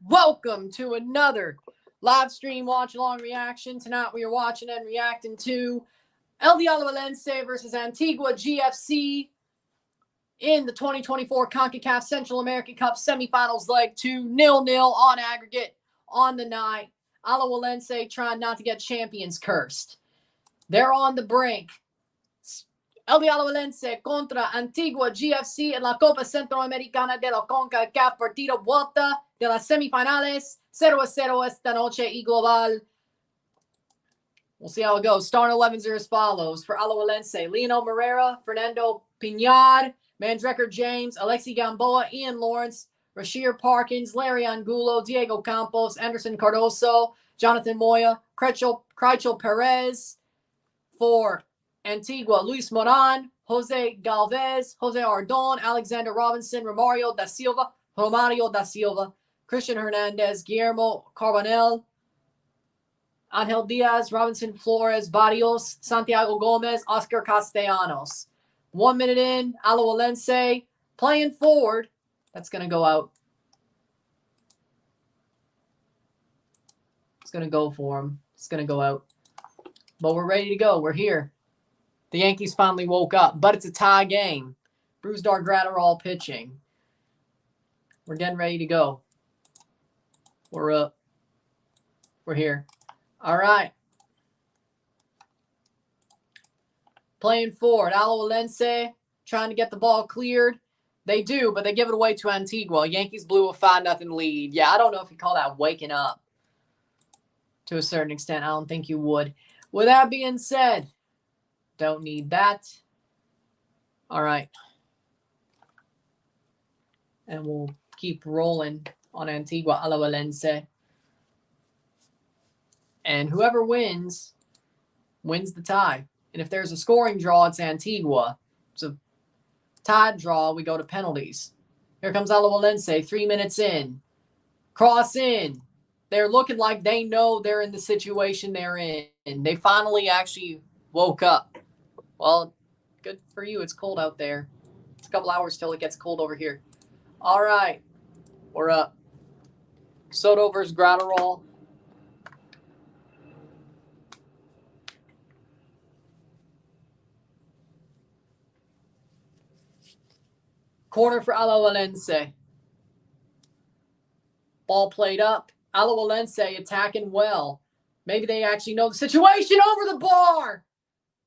Welcome to another live stream watch-along reaction. Tonight we are watching and reacting to LD Alajuelense versus Antigua GFC in the 2024 CONCACAF Central American Cup Semifinals leg 2, 0-0 on aggregate on the night. Alajuelense trying not to get champions cursed. They're on the brink. LD Alajuelense contra Antigua GFC en la Copa Centroamericana de la CONCACAF partido vuelta de las semifinales 0-0 esta noche y global. We'll see how it goes. Starting 11s are as follows. For Alajuelense, Leonel Moreira, Fernando Piñar, Mandrecker James, Alexi Gamboa, Ian Lawrence, Rashir Parkins, Larry Angulo, Diego Campos, Anderson Cardoso, Jonathan Moya, Krychel Perez. For Antigua, Luis Moran, Jose Galvez, Jose Ardon, Alexander Robinson, Romario da Silva, Christian Hernandez, Guillermo Carbonell, Angel Diaz, Robinson Flores, Barrios, Santiago Gomez, Oscar Castellanos. 1 minute in, Alajuelense playing forward. That's going to go out. It's going to go for him. It's going to go out. But we're ready to go. We're here. The Yankees finally woke up, but it's a tie game. Brusdar Graterol pitching. We're getting ready to go. We're up. We're here. All right. Playing forward. Alajuelense trying to get the ball cleared. They do, but they give it away to Antigua. Yankees blew a 5-0 lead. Yeah, I don't know if you call that waking up. To a certain extent, I don't think you would. With that being said, don't need that. All right. And we'll keep rolling on Antigua Alajuelense. And whoever wins the tie. And if there's a scoring draw, it's Antigua. It's a tied draw. We go to penalties. Here comes Alajuelense, 3 minutes in. Cross in. They're looking like they know they're in the situation they're in. They finally actually woke up. Well, good for you. It's cold out there. It's a couple hours till it gets cold over here. All right. We're up. Soto versus Graterol. Corner for Alajuelense. Ball played up. Alajuelense attacking well. Maybe they actually know the situation over the bar.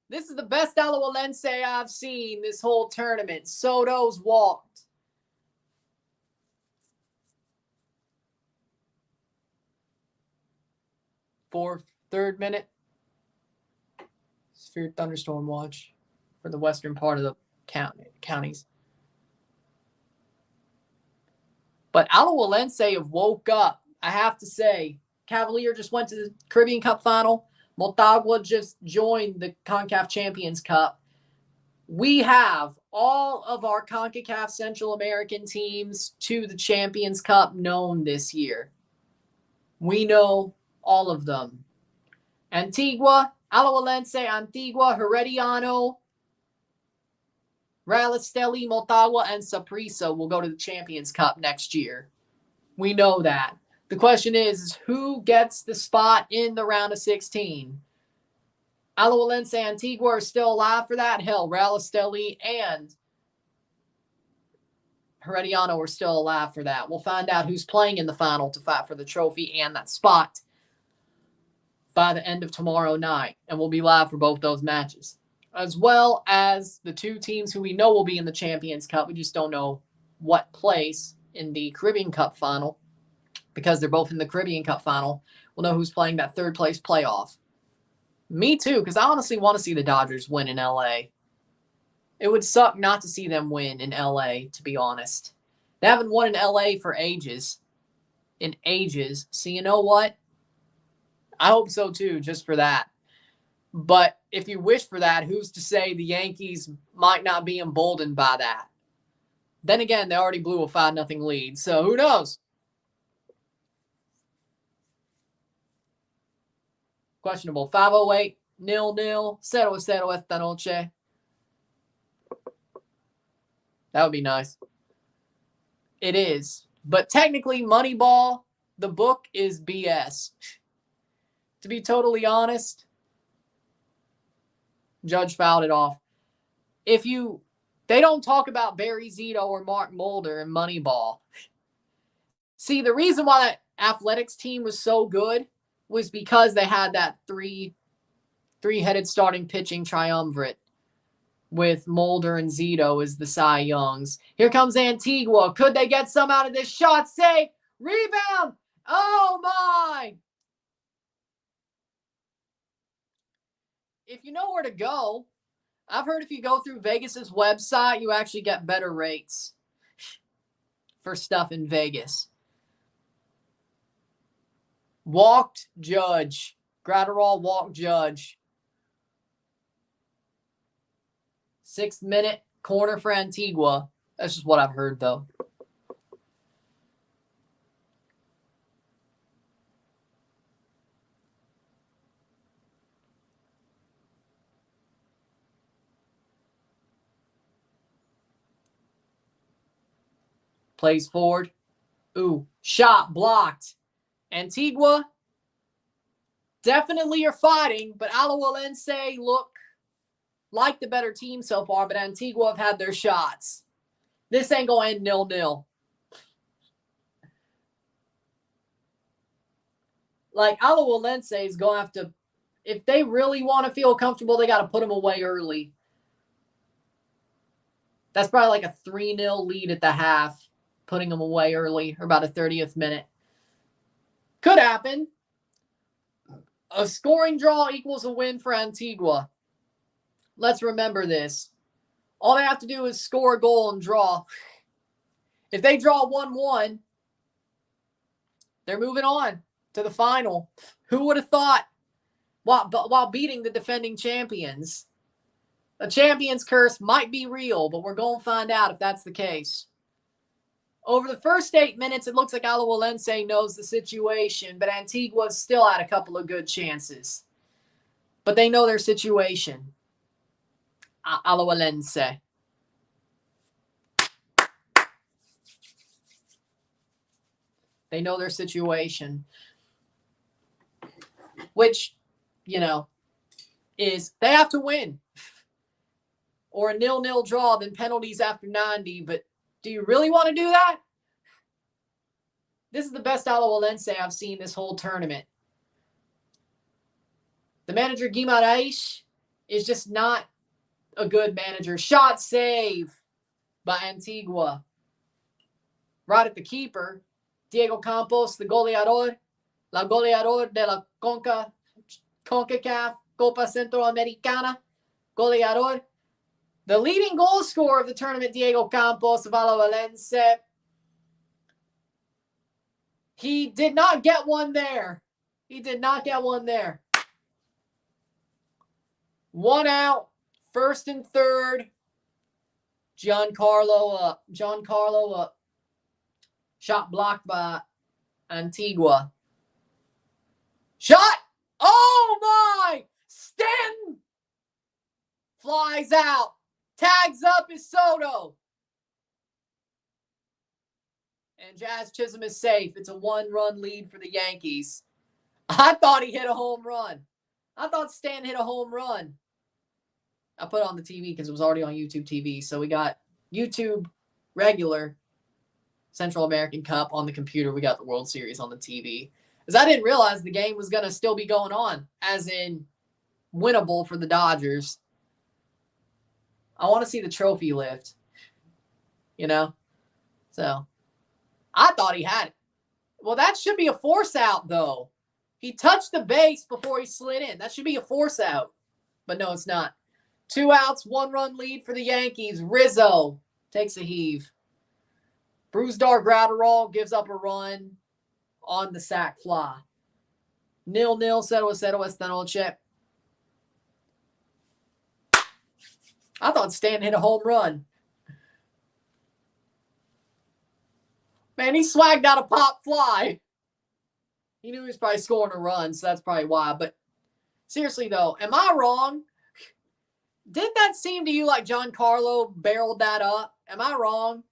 This is the best Alajuelense I've seen this whole tournament. Soto's walked. Third minute. Severe thunderstorm watch for the western part of the counties. But Alajuelense have woke up. I have to say, Cavalier just went to the Caribbean Cup final. Motagua just joined the CONCACAF Champions Cup. We have all of our CONCACAF Central American teams to the Champions Cup known this year. We know all of them. Antigua, Alajuelense, Antigua, Herediano, Real Esteli, Motagua, and Saprissa will go to the Champions Cup next year. We know that. The question is who gets the spot in the round of 16? Alajuelense, Antigua are still alive for that. Hell, Real Esteli and Herediano are still alive for that. We'll find out who's playing in the final to fight for the trophy and that spot by the end of tomorrow night. And we'll be live for both those matches, as well as the two teams who we know will be in the Champions Cup. We just don't know what place in the Caribbean Cup final. Because they're both in the Caribbean Cup final, we'll know who's playing that third place playoff. Me too, because I honestly want to see the Dodgers win in LA. It would suck not to see them win in LA, to be honest. They haven't won in LA for ages. So you know what? I hope so too, just for that. But if you wish for that, who's to say the Yankees might not be emboldened by that? Then again, they already blew a 5-0 lead, so who knows? Questionable. 508, 0-0, 0-0 esta noche. That would be nice. It is. But technically, Moneyball the book is BS. To be totally honest, Judge fouled it off. They don't talk about Barry Zito or Mark Mulder in Moneyball. See, the reason why that athletics team was so good was because they had that three-headed starting pitching triumvirate with Mulder and Zito as the Cy Youngs. Here comes Antigua. Could they get some out of this shot? Save. Rebound. Oh, my. If you know where to go, I've heard if you go through Vegas's website, you actually get better rates for stuff in Vegas. Walked Judge. Girault walked Judge. 6th minute, corner for Antigua. That's just what I've heard, though. Plays forward. Ooh, shot blocked. Antigua, definitely you're fighting, but Alajuelense look like the better team so far, but Antigua have had their shots. This ain't going to end 0-0. Like, Alajuelense is going to have to, if they really want to feel comfortable, they got to put them away early. That's probably like a 3-0 lead at the half, putting them away early, or about a 30th minute. Could happen. A scoring draw equals a win for Antigua. Let's remember this. All they have to do is score a goal and draw. If they draw 1-1, they're moving on to the final. Who would have thought while beating the defending champions? A champion's curse might be real, but we're going to find out if that's the case. Over the first 8 minutes, it looks like Alajuelense knows the situation, but Antigua still had a couple of good chances. But they know their situation. Alajuelense. They know their situation. Which, is they have to win. Or a 0-0 draw, then penalties after 90. But do you really want to do that? This is the best Alajuelense I've seen this whole tournament. The manager, Guimaraes, is just not a good manager. Shot save by Antigua. Right at the keeper. Diego Campos, the goleador. La goleador de la CONCACAF Copa Central Americana. Goleador. The leading goal scorer of the tournament, Diego Campos of Alajuelense. He did not get one there. He did not get one there. 1 out. 1st and 3rd. Giancarlo up. Shot blocked by Antigua. Shot! Oh my! Stanton! Flies out. Tags up is Soto. And Jazz Chisholm is safe. It's a 1-run lead for the Yankees. I thought he hit a home run. I thought Stan hit a home run. I put it on the TV because it was already on YouTube TV. So we got YouTube regular Central American Cup on the computer. We got the World Series on the TV. Because I didn't realize the game was going to still be going on. As in, winnable for the Dodgers. I want to see the trophy lift. So, I thought he had it. Well, that should be a force out, though. He touched the base before he slid in. That should be a force out. But no, it's not. 2 outs, 1-run lead for the Yankees. Rizzo takes a heave. Brusdar Graterol gives up a run on the sac fly. 0-0, 0-0 esta noche. I thought Stan hit a home run. Man, he swagged out a pop fly. He knew he was probably scoring a run, so that's probably why. But seriously, though, am I wrong? Didn't that seem to you like Giancarlo barreled that up? Am I wrong?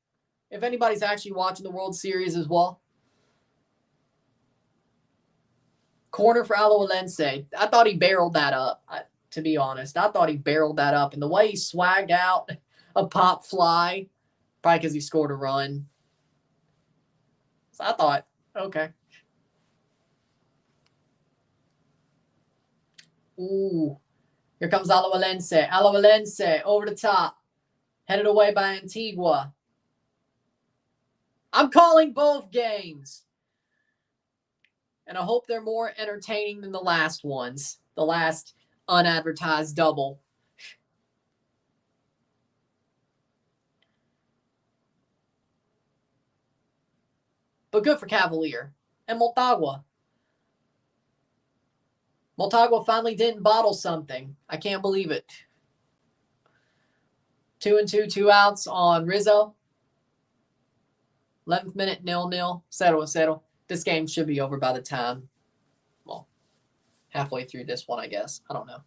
If anybody's actually watching the World Series as well. Corner for Alajuelense. I thought he barreled that up, to be honest. I thought he barreled that up. And the way he swagged out a pop fly, probably because he scored a run. So I thought, okay. Ooh. Here comes Alajuelense. Alajuelense over the top. Headed away by Antigua. I'm calling both games. And I hope they're more entertaining than the last ones. The last unadvertised double. But good for Cavalier. And Motagua. Motagua finally didn't bottle something. I can't believe it. 2-2, 2 outs on Rizzo. 11th minute, 0-0. Settle. This game should be over by the time, well, halfway through this one, I guess. I don't know.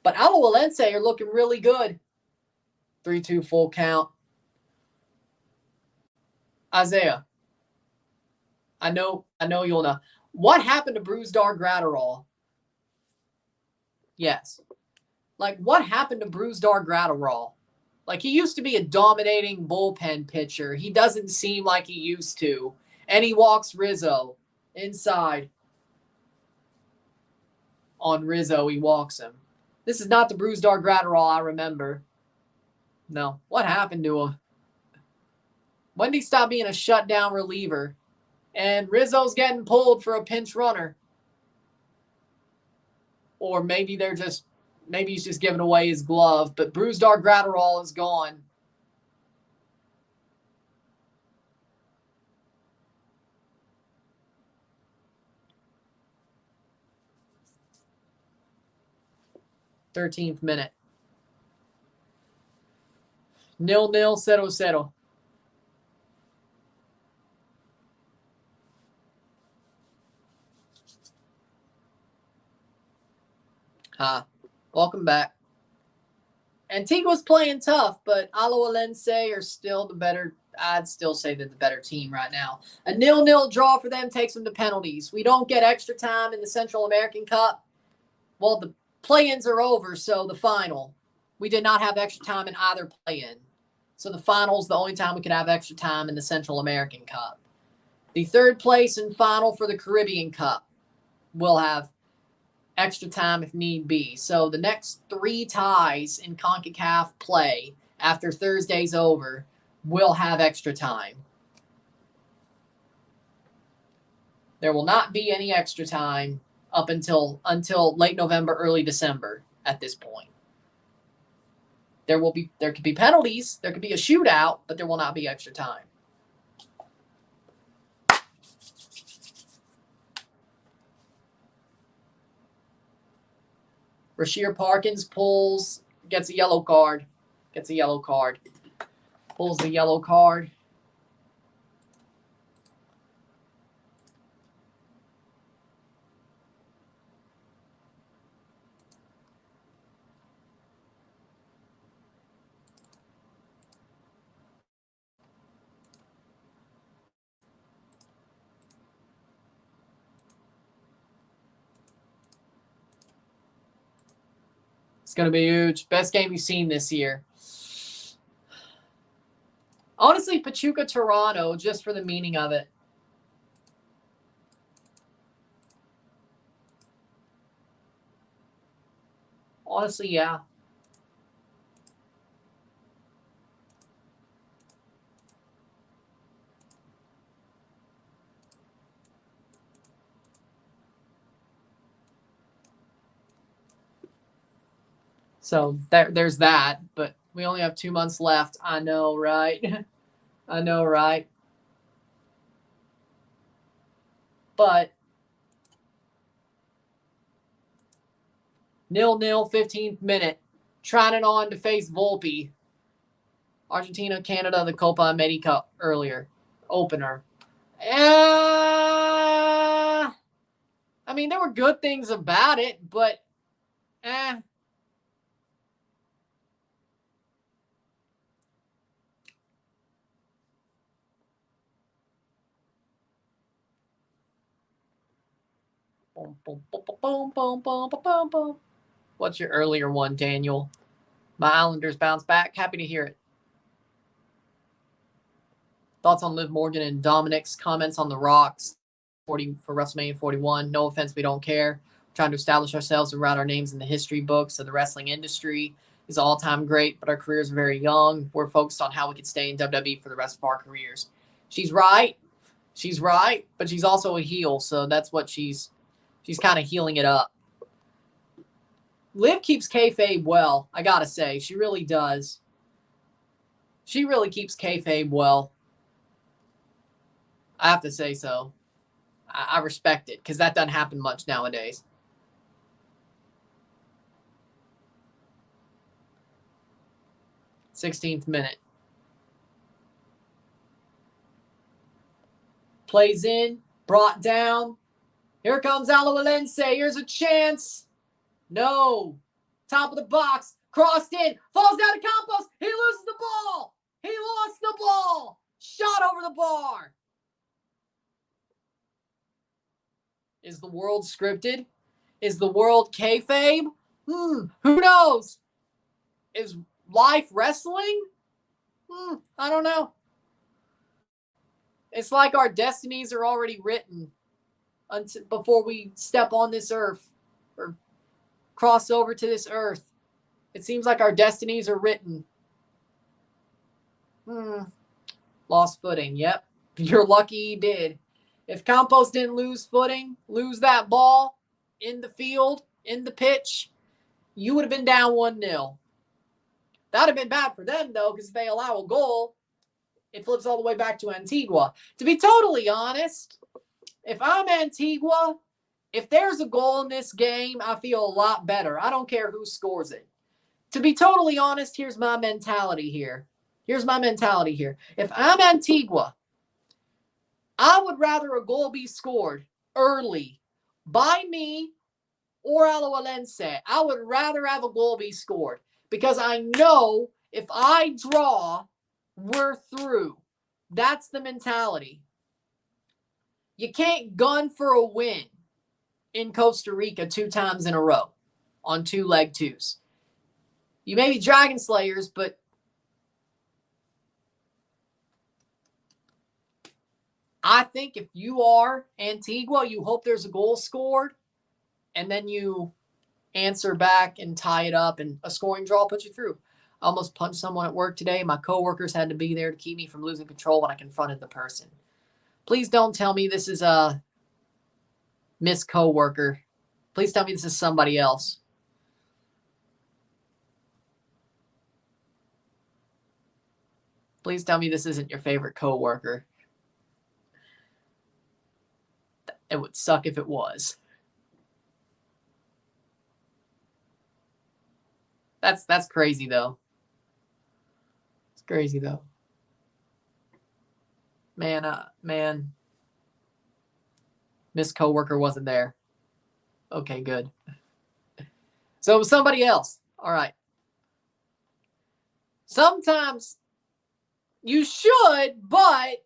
But Alajuelense are looking really good. 3-2 full count. Isaiah, I know you'll know. What happened to Brusdar Gratterall? Yes. Like, what happened to Brusdar Gratterall? Like, he used to be a dominating bullpen pitcher. He doesn't seem like he used to. And he walks Rizzo inside. On Rizzo, he walks him. This is not the Brusdar Gratterall I remember. No. What happened to him? When did he stop being a shutdown reliever? And Rizzo's getting pulled for a pinch runner. Or maybe he's just giving away his glove. But Brusdar Gratterall is gone. Thirteenth minute. 0-0, 0-0. Welcome back. Antigua's playing tough, but Alajuelense are still the better. I'd still say they're the better team right now. A 0-0 draw for them takes them to penalties. We don't get extra time in the Central American Cup. Well, the play-ins are over, so the final. We did not have extra time in either play-in. So the final's the only time we could have extra time in the Central American Cup. The third place and final for the Caribbean Cup will have extra time if need be. So the next 3 ties in CONCACAF play after Thursday's over will have extra time. There will not be any extra time up until late November, early December at this point. There could be penalties, there could be a shootout, but there will not be extra time. Rasheer Parkins gets a yellow card. Pulls the yellow card. It's going to be huge. Best game you've seen this year. Honestly, Pachuca Toronto, just for the meaning of it. Honestly, yeah. So there's that, but we only have 2 months left. I know, right? I know, right? But 0-0, 15th minute. Trying it on to face Volpe. Argentina, Canada, the Copa America earlier. Opener. I mean, there were good things about it, but Boom, boom, boom, boom, boom, boom, boom, boom, boom. What's your earlier one, Daniel? My Islanders bounce back. Happy to hear it. Thoughts on Liv Morgan and Dominic's comments on the Rocks 40 for WrestleMania 41. No offense, we don't care. We're trying to establish ourselves and write our names in the history books of the wrestling industry. Is all-time great, but our careers are very young. We're focused on how we can stay in WWE for the rest of our careers. She's right. She's right, but she's also a heel, so that's what she's kind of healing it up. Liv keeps kayfabe well, I gotta say. She really does. She really keeps kayfabe well. I have to say so. I respect it because that doesn't happen much nowadays. Sixteenth minute. Plays in, brought down. Here comes Alajuelense. Here's a chance. No. Top of the box. Crossed in. Falls down to Campos. He loses the ball. He lost the ball. Shot over the bar. Is the world scripted? Is the world kayfabe? Who knows? Is life wrestling? I don't know. It's like our destinies are already written before we step on this earth or cross over to this earth. It seems like our destinies are written. Lost footing. Yep. You're lucky he did. If Campos didn't lose footing, lose that ball in the field, in the pitch, you would have been down 1-0. That would have been bad for them, though, because if they allow a goal, it flips all the way back to Antigua. To be totally honest, if I'm Antigua, if there's a goal in this game, I feel a lot better. I don't care who scores it. To be totally honest, here's my mentality here. If I'm Antigua, I would rather a goal be scored early by me or Alajuelense. I would rather have a goal be scored because I know if I draw, we're through. That's the mentality. You can't gun for a win in Costa Rica 2 times in a row on 2 leg twos. You may be Dragon Slayers, but I think if you are Antigua, you hope there's a goal scored, and then you answer back and tie it up, and a scoring draw puts you through. I almost punched someone at work today. My coworkers had to be there to keep me from losing control when I confronted the person. Please don't tell me this is a Miss Coworker. Please tell me this is somebody else. Please tell me this isn't your favorite coworker. It would suck if it was. That's crazy though. It's crazy though. Man. Miss Coworker wasn't there. Okay, good. So it was somebody else. All right. Sometimes you should, but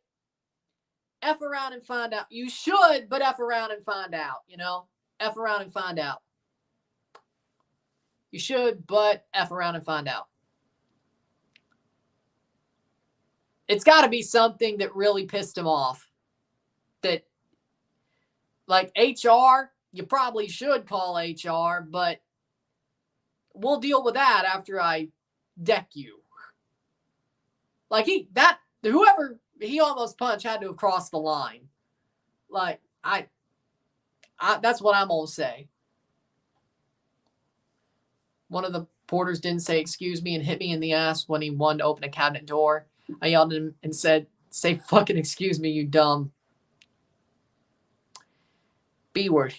F around and find out. You should, but F around and find out, you know? F around and find out. You should, but F around and find out. It's got to be something that really pissed him off. That, like HR, you probably should call HR, but we'll deal with that after I deck you. Like whoever he almost punched had to have crossed the line. Like, I that's what I'm going to say. One of the porters didn't say excuse me and hit me in the ass when he wanted to open a cabinet door. I yelled at him and said, say fucking excuse me, you dumb. B word.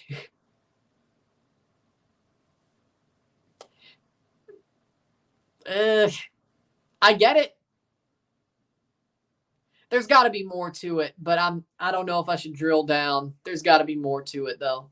I get it. There's got to be more to it, but I don't know if I should drill down. There's got to be more to it, though.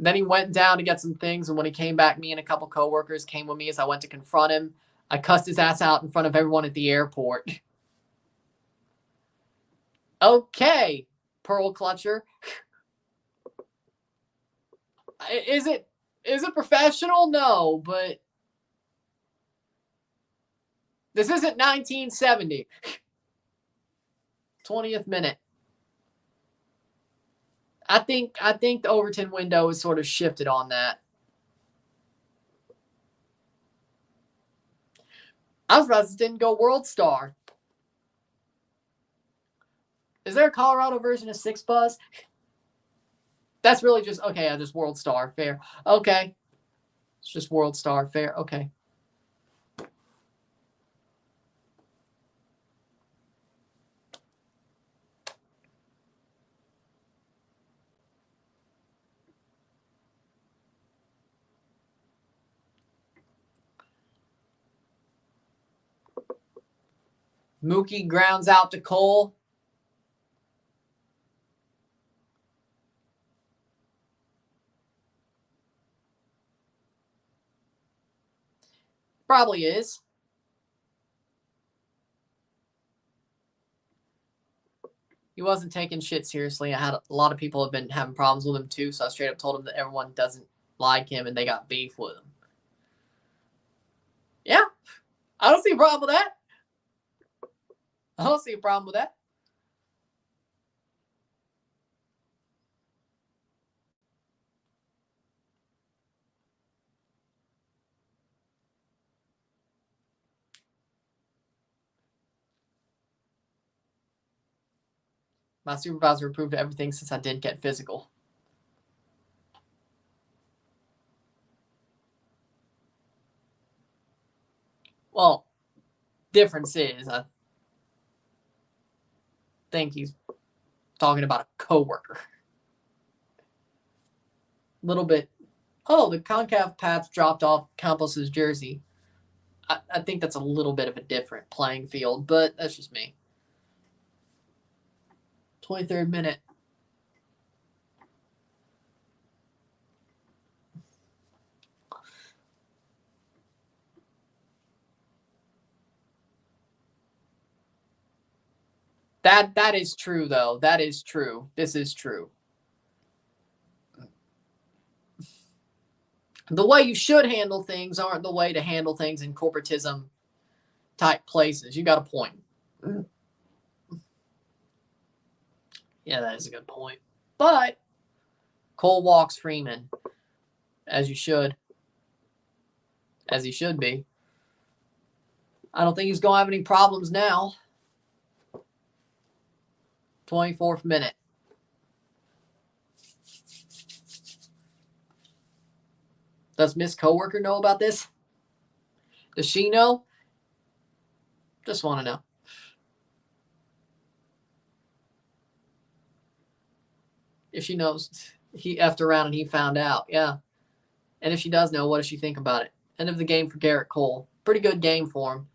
Then he went down to get some things, and when he came back, me and a couple coworkers came with me as I went to confront him. I cussed his ass out in front of everyone at the airport. Okay, Pearl Clutcher. Is it professional? No, but this isn't 1970. 20th minute. I think the Overton window is sort of shifted on that. I was surprised it didn't go World Star. Is there a Colorado version of Six Buzz? That's really just, okay, yeah, just World Star. Fair. Okay. It's just World Star. Fair. Okay. Mookie grounds out to Cole. Probably is. He wasn't taking shit seriously. I had a lot of people have been having problems with him too, so I straight up told him that everyone doesn't like him and they got beef with him. Yeah, I don't see a problem with that. I don't see a problem with that. My supervisor approved everything since I didn't get physical. Well, difference is I think he's talking about a coworker. A little bit. Oh, the CONCACAF Pats dropped off Campos's jersey. I think that's a little bit of a different playing field, but that's just me. 23rd minute. That is true, though. That is true. This is true. The way you should handle things aren't the way to handle things in corporatism type places. You got a point. Yeah, that is a good point. But Cole walks Freeman, as you should. As he should be. I don't think he's going to have any problems now. 24th minute. Does Miss Coworker know about this? Does she know? Just want to know. If she knows, he effed around and he found out. Yeah. And if she does know, what does she think about it? End of the game for Garrett Cole. Pretty good game for him.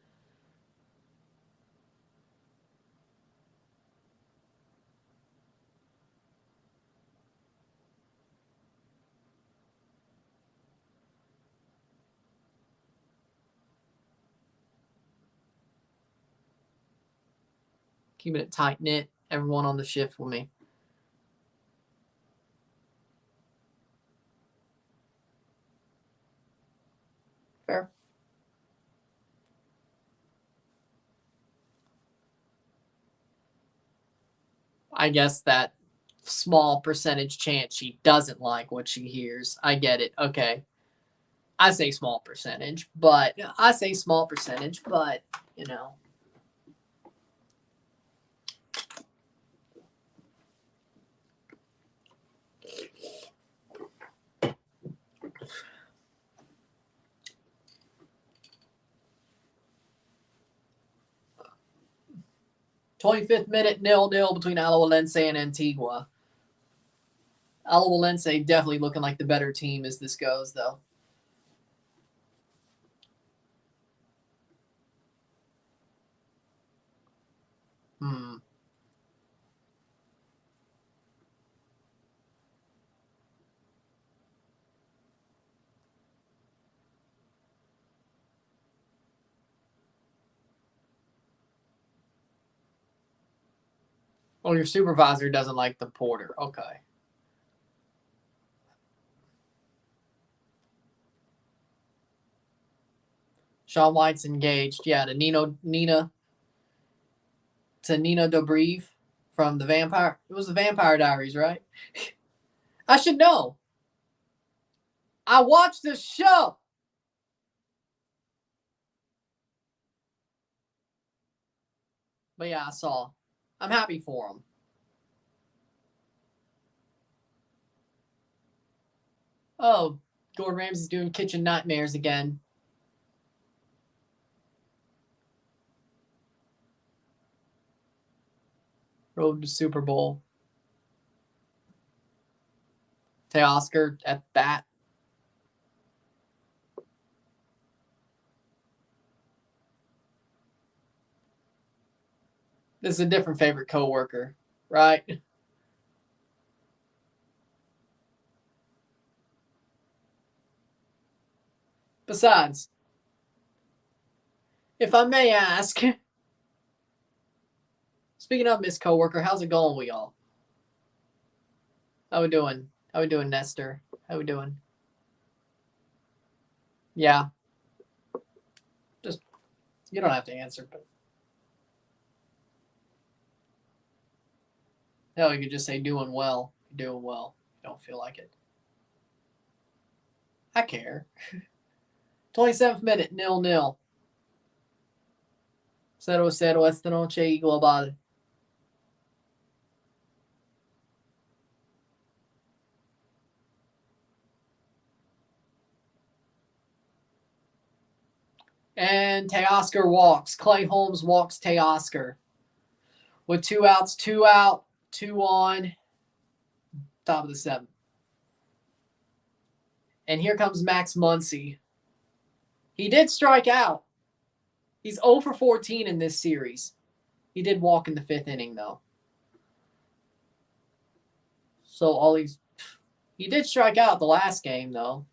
Keeping it tight-knit. Everyone on the shift with me. Fair. I guess that small percentage chance she doesn't like what she hears. I get it. Okay. I say small percentage, but you know. "25th minute, 0-0 between Alajuelense and Antigua. Alajuelense definitely looking like the better team as this goes, though. Oh, your supervisor doesn't like the porter. Okay. Shaun White's engaged. Yeah, to Nina Dobrev from the Vampire. It was the Vampire Diaries, right? I should know. I watched this show. But yeah, I saw. I'm happy for him. Oh, Gordon Ramsay's doing kitchen nightmares again. Road to Super Bowl. Teoscar at bat. This is a different favorite coworker, right? Besides, if I may ask, speaking of Miss Coworker, how's it going with y'all? How we doing? How we doing, Nestor? How we doing? Yeah. Just, you don't have to answer, but hell, you could just say doing well. Doing well. You don't feel like it. I care. 27th minute, 0-0. 0-0, esta noche global. And Teoscar walks. Clay Holmes walks Teoscar. With 2 outs, 2 out, 2 on. Top of the 7th. And here comes Max Muncy. He did strike out. He's 0 for 14 in this series. He did walk in the 5th inning, though. So he did strike out the last game, though.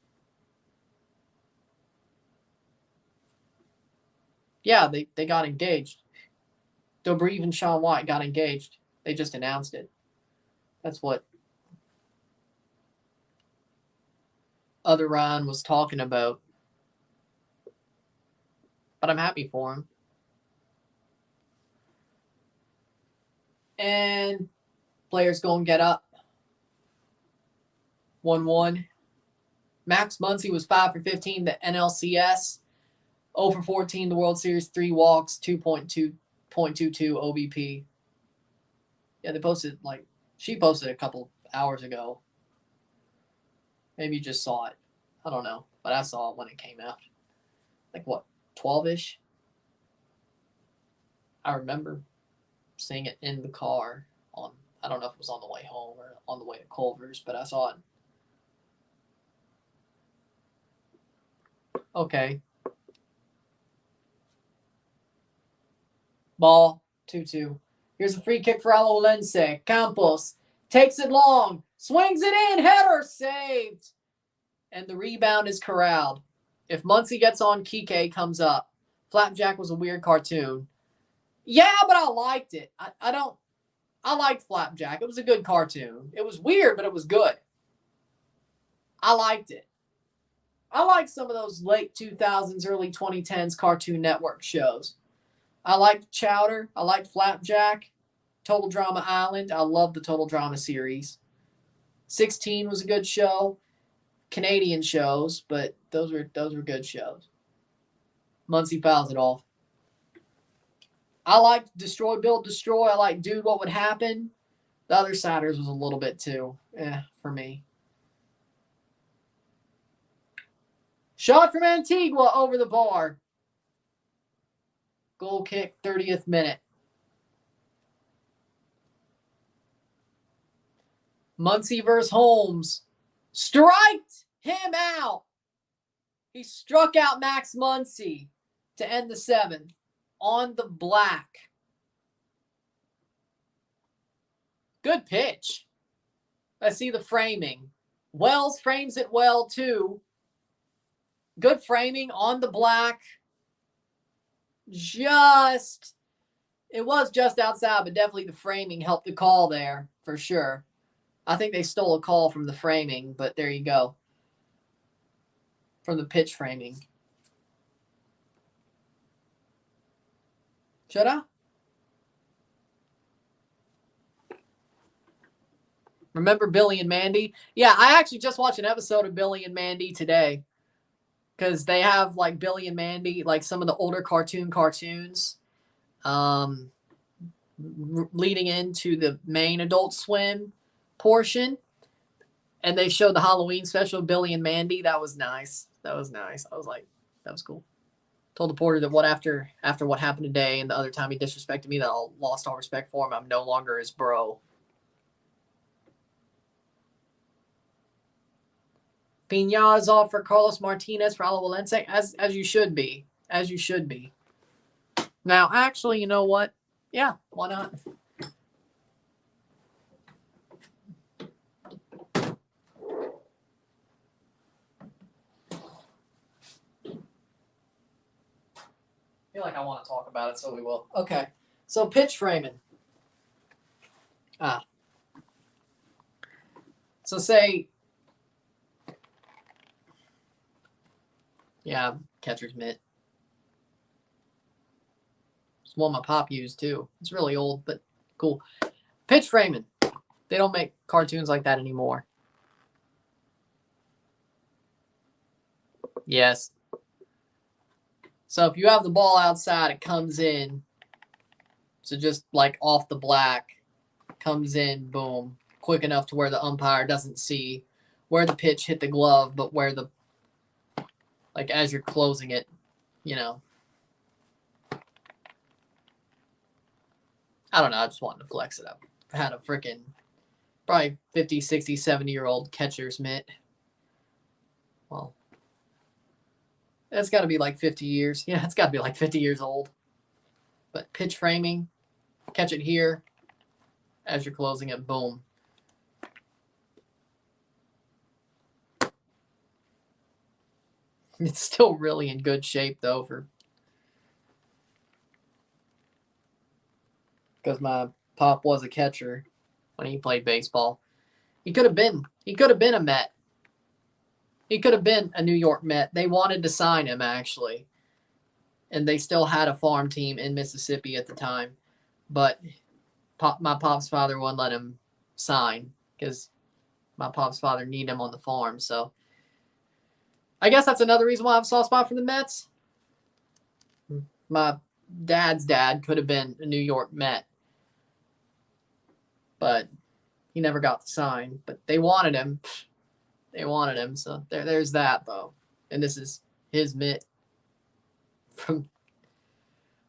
Yeah, they got engaged. Dobrev and Shaun White got engaged. They just announced it. That's what other Ryan was talking about. But I'm happy for him. And players go and get up. 1-1. Max Muncy was 5 for 15, the NLCS. 0 for 14, the World Series, 3 walks, 2.22 OBP. Yeah, she posted a couple hours ago. Maybe you just saw it. I don't know, but I saw it when it came out. Like what, 12-ish? I remember seeing it in the car I don't know if it was on the way home or on the way to Culver's, but I saw it. Okay. Ball, 2-2. Here's a free kick for Alajuelense. Campos takes it long, swings it in, header saved. And the rebound is corralled. If Muncy gets on, Kike comes up. Flapjack was a weird cartoon. Yeah, but I liked it. I liked Flapjack. It was a good cartoon. It was weird, but it was good. I liked it. I liked some of those late 2000s, early 2010s Cartoon Network shows. I liked Chowder. I liked Flapjack. Total Drama Island. I love the Total Drama series. 16 was a good show. Canadian shows, but those were good shows. Muncy fouls it off. I liked Destroy, Build, Destroy. I liked Dude, What Would Happen? The other Siders was a little bit too, for me. Shot from Antigua over the bar. Goal kick, 30th minute. Muncy versus Holmes. Striked him out. He struck out Max Muncy to end the 7th on the black. Good pitch. I see the framing. Wells frames it well, too. Good framing on the black. Just It was just outside, but definitely the framing helped the call there for sure. I think they stole a call from the framing, but there you go. From the pitch framing. Should I? Remember Billy and Mandy? Yeah, I actually just watched an episode of Billy and Mandy today. Because they have like Billy and Mandy, like some of the older cartoons. Leading into the main Adult Swim portion. And they showed the Halloween special, Billy and Mandy. That was nice. I was like, that was cool. Told the porter that after what happened today and the other time he disrespected me, that I lost all respect for him. I'm no longer his bro. Piña is off for Carlos Martinez for Alajuelense, as you should be. As you should be. Now, actually, you know what? Yeah, why not? I feel like I want to talk about it, so we will. Okay. So pitch framing. So say, yeah, catcher's mitt. It's one my pop used too. It's really old, but cool. Pitch framing. They don't make cartoons like that anymore. Yes. So if you have the ball outside, it comes in. So just like off the black, comes in, boom, quick enough to where the umpire doesn't see where the pitch hit the glove, but where the, like as you're closing it, you know. I don't know. I just wanted to flex it up. I had a freaking probably 50, 60, 70-year-old catcher's mitt. Well, that's got to be like 50 years. Yeah, it's got to be like 50 years old. But pitch framing, catch it here. As you're closing it, boom. It's still really in good shape, though, because my pop was a catcher when he played baseball. He could have been a Met. He could have been a New York Met. They wanted to sign him, actually. And they still had a farm team in Mississippi at the time. But my pop's father wouldn't let him sign because my pop's father needed him on the farm. So I guess that's another reason why I have a soft spot for the Mets. My dad's dad could have been a New York Met. But he never got the sign. But they wanted him. So there's that, though. And this is his mitt from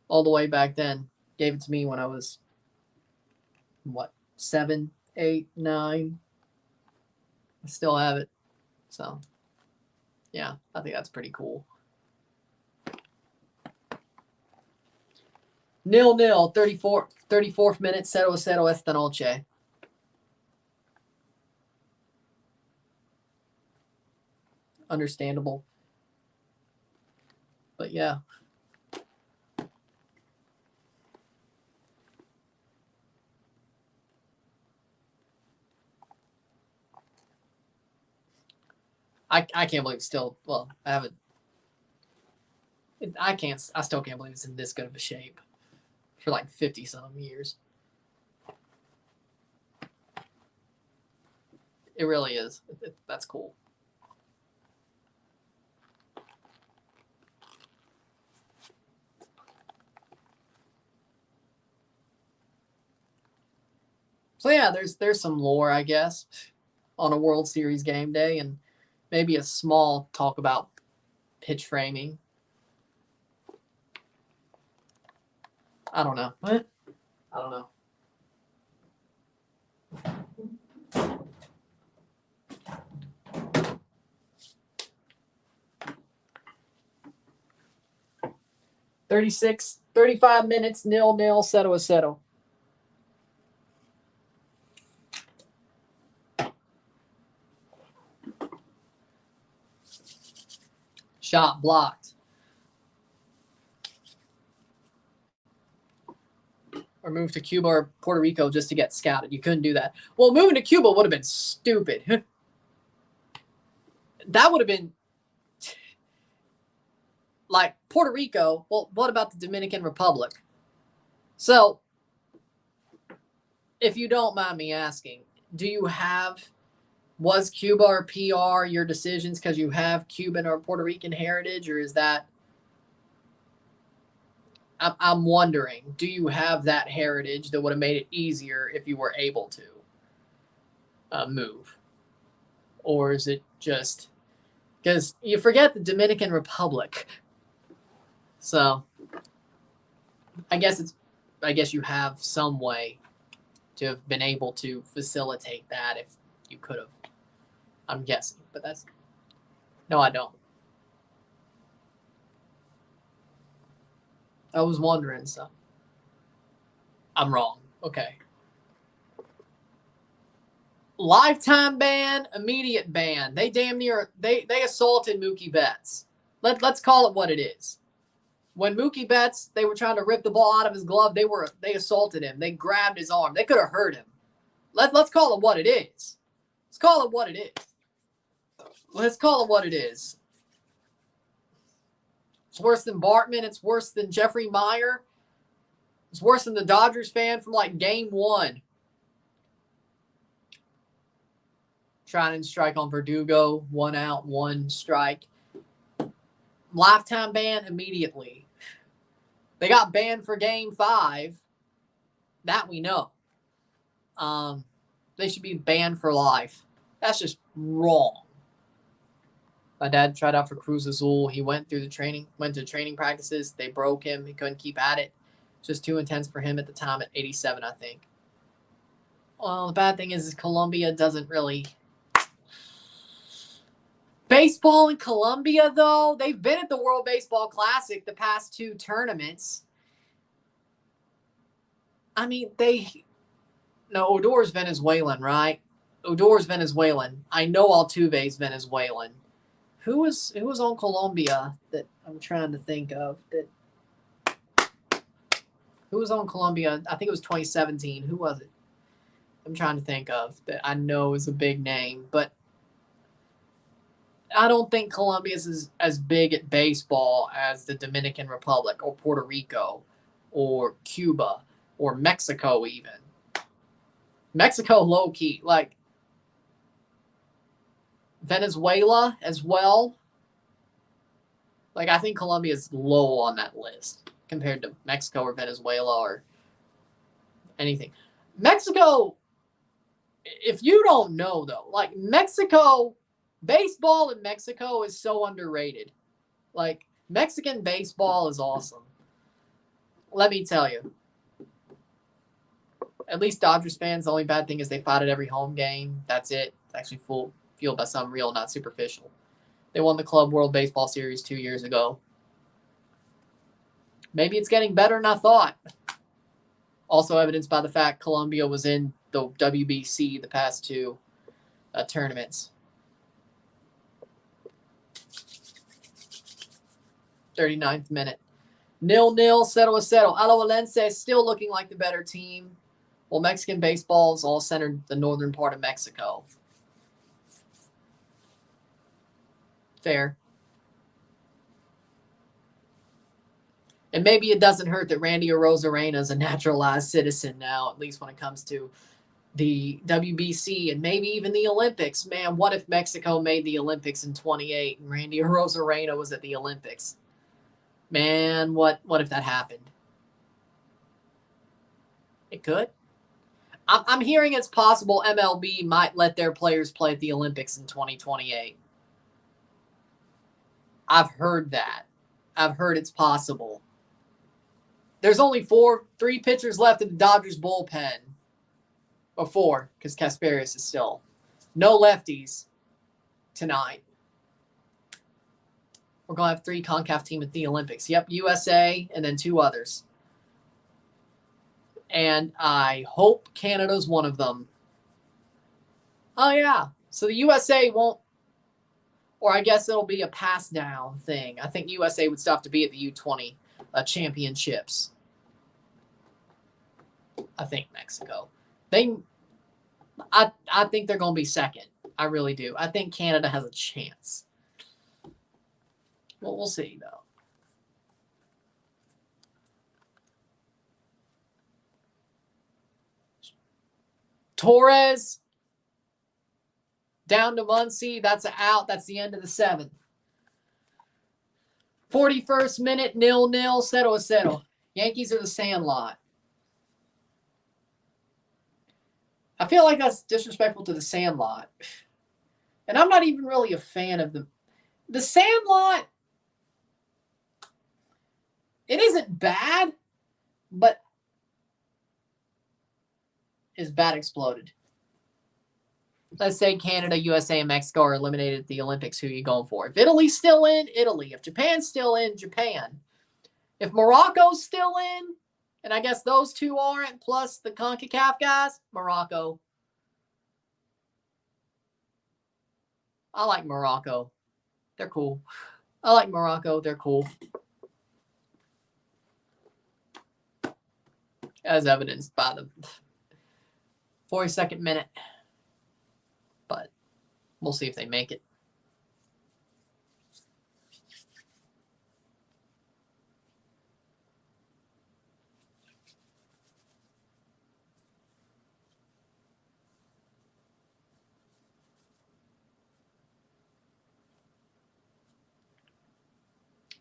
all the way back then. Gave it to me when I was, 7, 8, 9. I still have it. So, yeah, I think that's pretty cool. 0-0, 34th minute, 0-0 esta noche. Understandable. But yeah. I can't believe it's still, well, I haven't. I still can't believe it's in this good of a shape for like 50-some years. It really is. That's cool. So yeah, there's some lore, I guess, on a World Series game day, and maybe a small talk about pitch framing. I don't know. What? I don't know. $35 minutes, 0-0, 0-0. Shot blocked. or move to Cuba or Puerto Rico just to get scouted. You couldn't do that. Well, moving to Cuba would have been stupid. That would have been like Puerto Rico. Well, what about the Dominican Republic? So, if you don't mind me asking, was Cuba or PR your decisions because you have Cuban or Puerto Rican heritage, or is that, I'm wondering, do you have that heritage that would have made it easier if you were able to move? Or is it just, because you forget the Dominican Republic. So, I guess you have some way to have been able to facilitate that if you could have. I'm guessing, but no, I don't. I was wondering, so I'm wrong. Okay. Lifetime ban, immediate ban. They damn near they assaulted Mookie Betts. Let's call it what it is. When Mookie Betts, they were trying to rip the ball out of his glove, they assaulted him. They grabbed his arm. They could have hurt him. Let's call it what it is. Let's call it what it is. Let's call it what it is. It's worse than Bartman. It's worse than Jeffrey Meyer. It's worse than the Dodgers fan from like game 1. Trying and strike on Verdugo. 1 out, 1 strike. Lifetime ban immediately. They got banned for game 5. That we know. They should be banned for life. That's just wrong. My dad tried out for Cruz Azul. He went to training practices. They broke him. He couldn't keep at it. Just too intense for him at the time at 87, I think. Well, the bad thing is Colombia doesn't really. Baseball in Colombia, though, they've been at the World Baseball Classic the past 2 tournaments. I mean, Odor's Venezuelan, right? Odor's Venezuelan. I know Altuve's Venezuelan. Who was on Colombia that I'm trying to think of? Who was on Colombia? I think it was 2017. Who was it? I'm trying to think of that I know is a big name, but I don't think Colombia is as big at baseball as the Dominican Republic or Puerto Rico or Cuba or Mexico even. Mexico low-key. Like, Venezuela as well. Like, I think Colombia is low on that list compared to Mexico or Venezuela or anything. Mexico, if you don't know, though, like, Mexico, baseball in Mexico is so underrated. Like, Mexican baseball is awesome. Let me tell you. At least Dodgers fans, the only bad thing is they fight at every home game. That's it. It's actually fueled by something real, not superficial. They won the Club World Baseball Series 2 years ago. Maybe it's getting better than I thought. Also evidenced by the fact Colombia was in the WBC the past 2 tournaments. 39th minute. 0-0, settle. Alajuelense still looking like the better team. Well, Mexican baseball is all centered the northern part of Mexico. Fair. And maybe it doesn't hurt that Randy Arozarena is a naturalized citizen now, at least when it comes to the WBC and maybe even the Olympics. Man, what if Mexico made the Olympics in 28 and Randy Arozarena was at the Olympics? Man, what if that happened? It could. I'm hearing it's possible MLB might let their players play at the Olympics in 2028. I've heard that. I've heard it's possible. There's only 3 pitchers left in the Dodgers bullpen. Or 4, because Kasparius is still. No lefties tonight. We're going to have 3 CONCACAF team at the Olympics. Yep, USA and then 2 others. And I hope Canada's one of them. Oh, yeah. So the USA won't, or I guess it'll be a pass down thing. I think USA would still have to be at the U20 championships. I think Mexico. I think they're going to be second. I really do. I think Canada has a chance. Well, we'll see, though. Torres down to Muncie. That's an out. That's the end of the 7th. 41st minute, 0-0, 0-0. Yankees are the Sandlot. I feel like that's disrespectful to the Sandlot. And I'm not even really a fan of the Sandlot. It isn't bad, but is bad exploded. Let's say Canada, USA, and Mexico are eliminated at the Olympics. Who are you going for? If Italy's still in, Italy. If Japan's still in, Japan. If Morocco's still in, and I guess those two aren't, plus the CONCACAF guys, Morocco. I like Morocco. They're cool. I like Morocco. They're cool. As evidenced by the 42nd minute. But we'll see if they make it.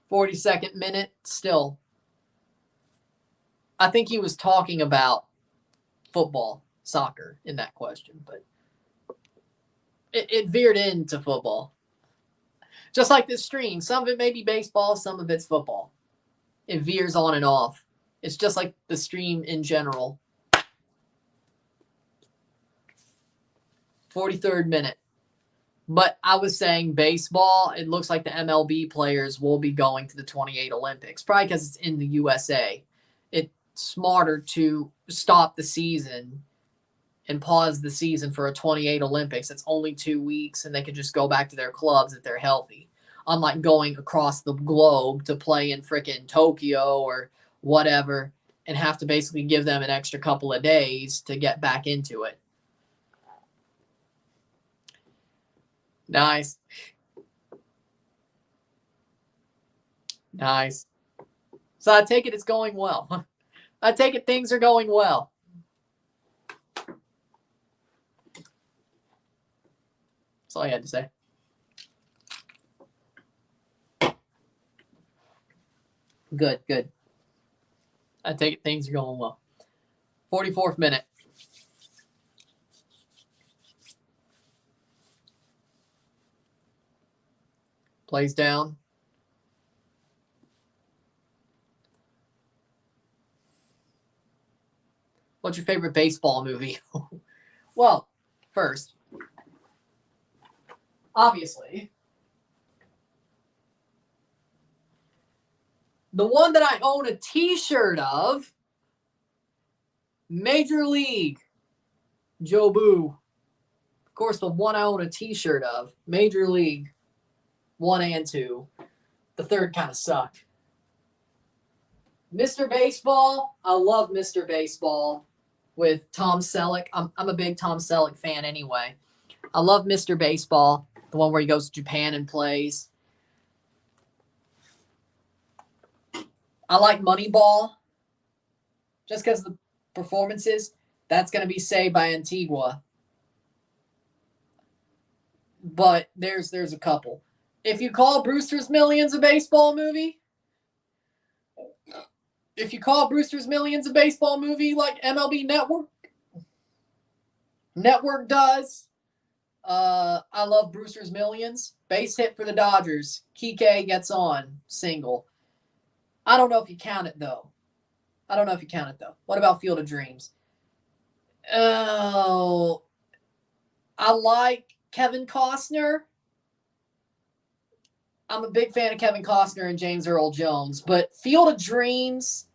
"42nd minute, still. I think he was talking about football, soccer in that question, but it veered into football. Just like this stream. Some of it may be baseball, some of it's football. It veers on and off. It's just like the stream in general. 43rd minute. But I was saying baseball, it looks like the MLB players will be going to the 28 Olympics, probably because it's in the USA. It's smarter to stop the season and pause the season for a 28 Olympics. It's only 2 weeks, and they can just go back to their clubs if they're healthy. Unlike going across the globe to play in frickin' Tokyo or whatever and have to basically give them an extra couple of days to get back into it. Nice. Nice. So I take it it's going well. I take it things are going well. That's all I had to say. Good, good. I take it things are going well. 44th minute. Plays down. What's your favorite baseball movie? Well, first, obviously, the one that I own a t-shirt of, Major League, Jobu. Of course, the one I own a t-shirt of, Major League, 1 and 2. The third kind of sucked. Mr. Baseball, I love Mr. Baseball with Tom Selleck. I'm a big Tom Selleck fan anyway. I love Mr. Baseball, the one where he goes to Japan and plays. I like Moneyball, just because of the performances. That's going to be saved by Antigua. But there's a couple. If you call Brewster's Millions a baseball movie, like MLB Network does, I love Brewster's Millions. Base hit for the Dodgers. Kike gets on. Single. I don't know if you count it, though. What about Field of Dreams? Oh, I like Kevin Costner. I'm a big fan of Kevin Costner and James Earl Jones, but Field of Dreams,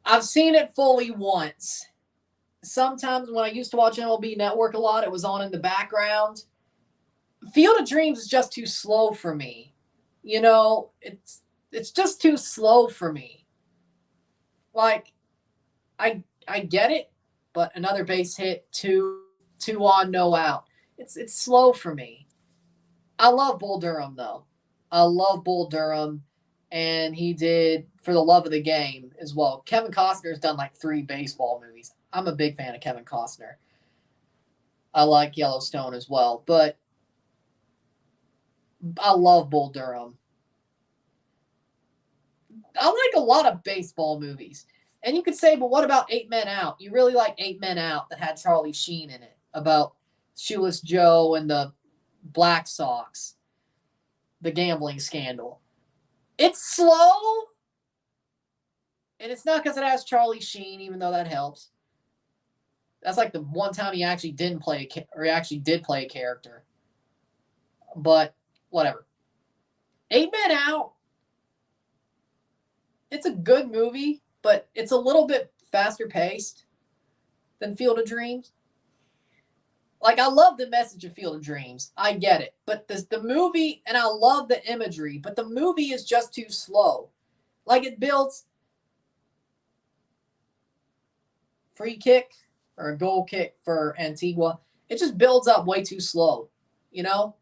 I've seen it fully once. Sometimes when I used to watch MLB Network a lot, it was on in the background. Field of Dreams is just too slow for me. You know, it's just too slow for me. Like, I get it, but another base hit, two on, no out. It's slow for me. I love Bull Durham though. I love Bull Durham, and he did For the Love of the Game as well. Kevin Costner's done like 3 baseball movies. I'm a big fan of Kevin Costner. I like Yellowstone as well, but I love Bull Durham. I like a lot of baseball movies. And you could say, but what about 8 Men Out? You really like 8 Men Out that had Charlie Sheen in it, about Shoeless Joe and the Black Sox, the gambling scandal. It's slow, and it's not because it has Charlie Sheen, even though that helps. That's like the one time he actually didn't play, or he actually did play a character. But whatever. 8 Men Out. It's a good movie, but it's a little bit faster paced than Field of Dreams. Like, I love the message of Field of Dreams. I get it. But the movie, and I love the imagery, but the movie is just too slow. Like, it builds free kick or a goal kick for Antigua. It just builds up way too slow, you know?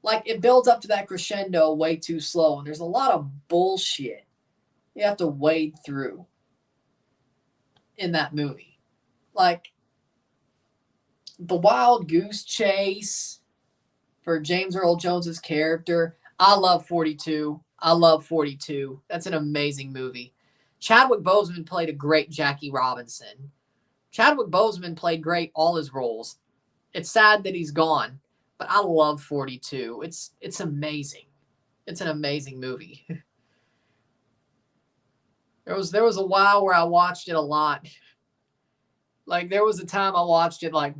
Like, it builds up to that crescendo way too slow, and there's a lot of bullshit you have to wade through in that movie. Like, the wild goose chase for James Earl Jones's character. I love 42. I love 42. That's an amazing movie. Chadwick Boseman played a great Jackie Robinson. Chadwick Boseman played great all his roles. It's sad that he's gone, but I love 42. It's amazing. It's an amazing movie. There was a while where I watched it a lot. Like, there was a time I watched it like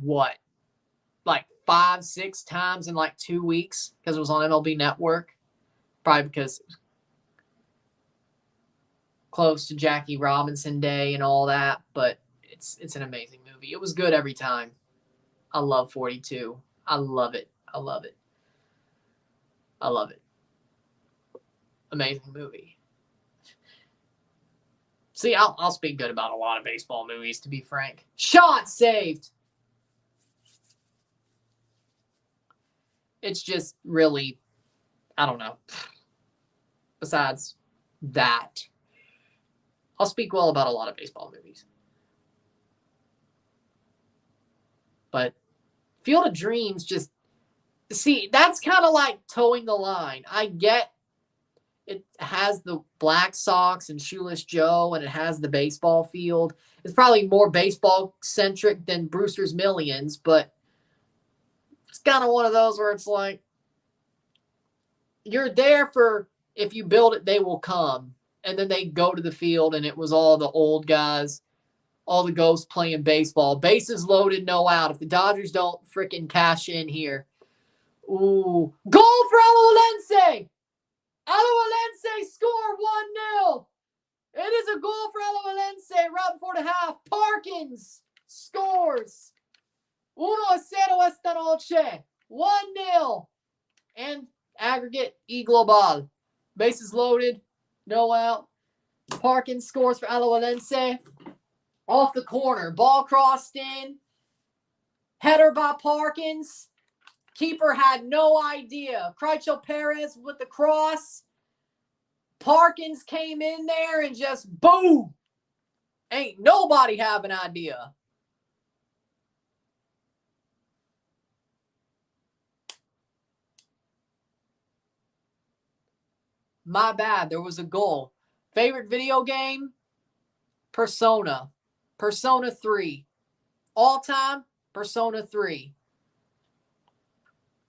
5, 6 times in like 2 weeks because it was on MLB Network. Probably because it was close to Jackie Robinson Day and all that. But it's an amazing movie. It was good every time. I love 42. I love it. I love it. I love it. Amazing movie. See, I'll speak good about a lot of baseball movies, to be frank. Shot saved. It's just really, I don't know. Besides that, I'll speak well about a lot of baseball movies. But Field of Dreams just, see, that's kind of like towing the line. I get it has the Black Sox and Shoeless Joe, and it has the baseball field. It's probably more baseball-centric than Brewster's Millions, but it's kind of one of those where it's like, you're there for, if you build it, they will come. And then they go to the field, and it was all the old guys, all the ghosts playing baseball. Bases loaded, no out. If the Dodgers don't freaking cash in here. Ooh. Goal for Alajuelense! Alajuelense score 1-0. It is a goal for Alajuelense right before the half. Parkins scores. 1-0 esta noche. 1-0. And aggregate E Global. Bases loaded. No out. Parkins scores for Alajuelense. Off the corner. Ball crossed in. Header by Parkins. Keeper had no idea. Crichel Perez with the cross. Parkins came in there and just boom. Ain't nobody have an idea. My bad. There was a goal. Favorite video game? Persona. Persona 3. All time? Persona 3.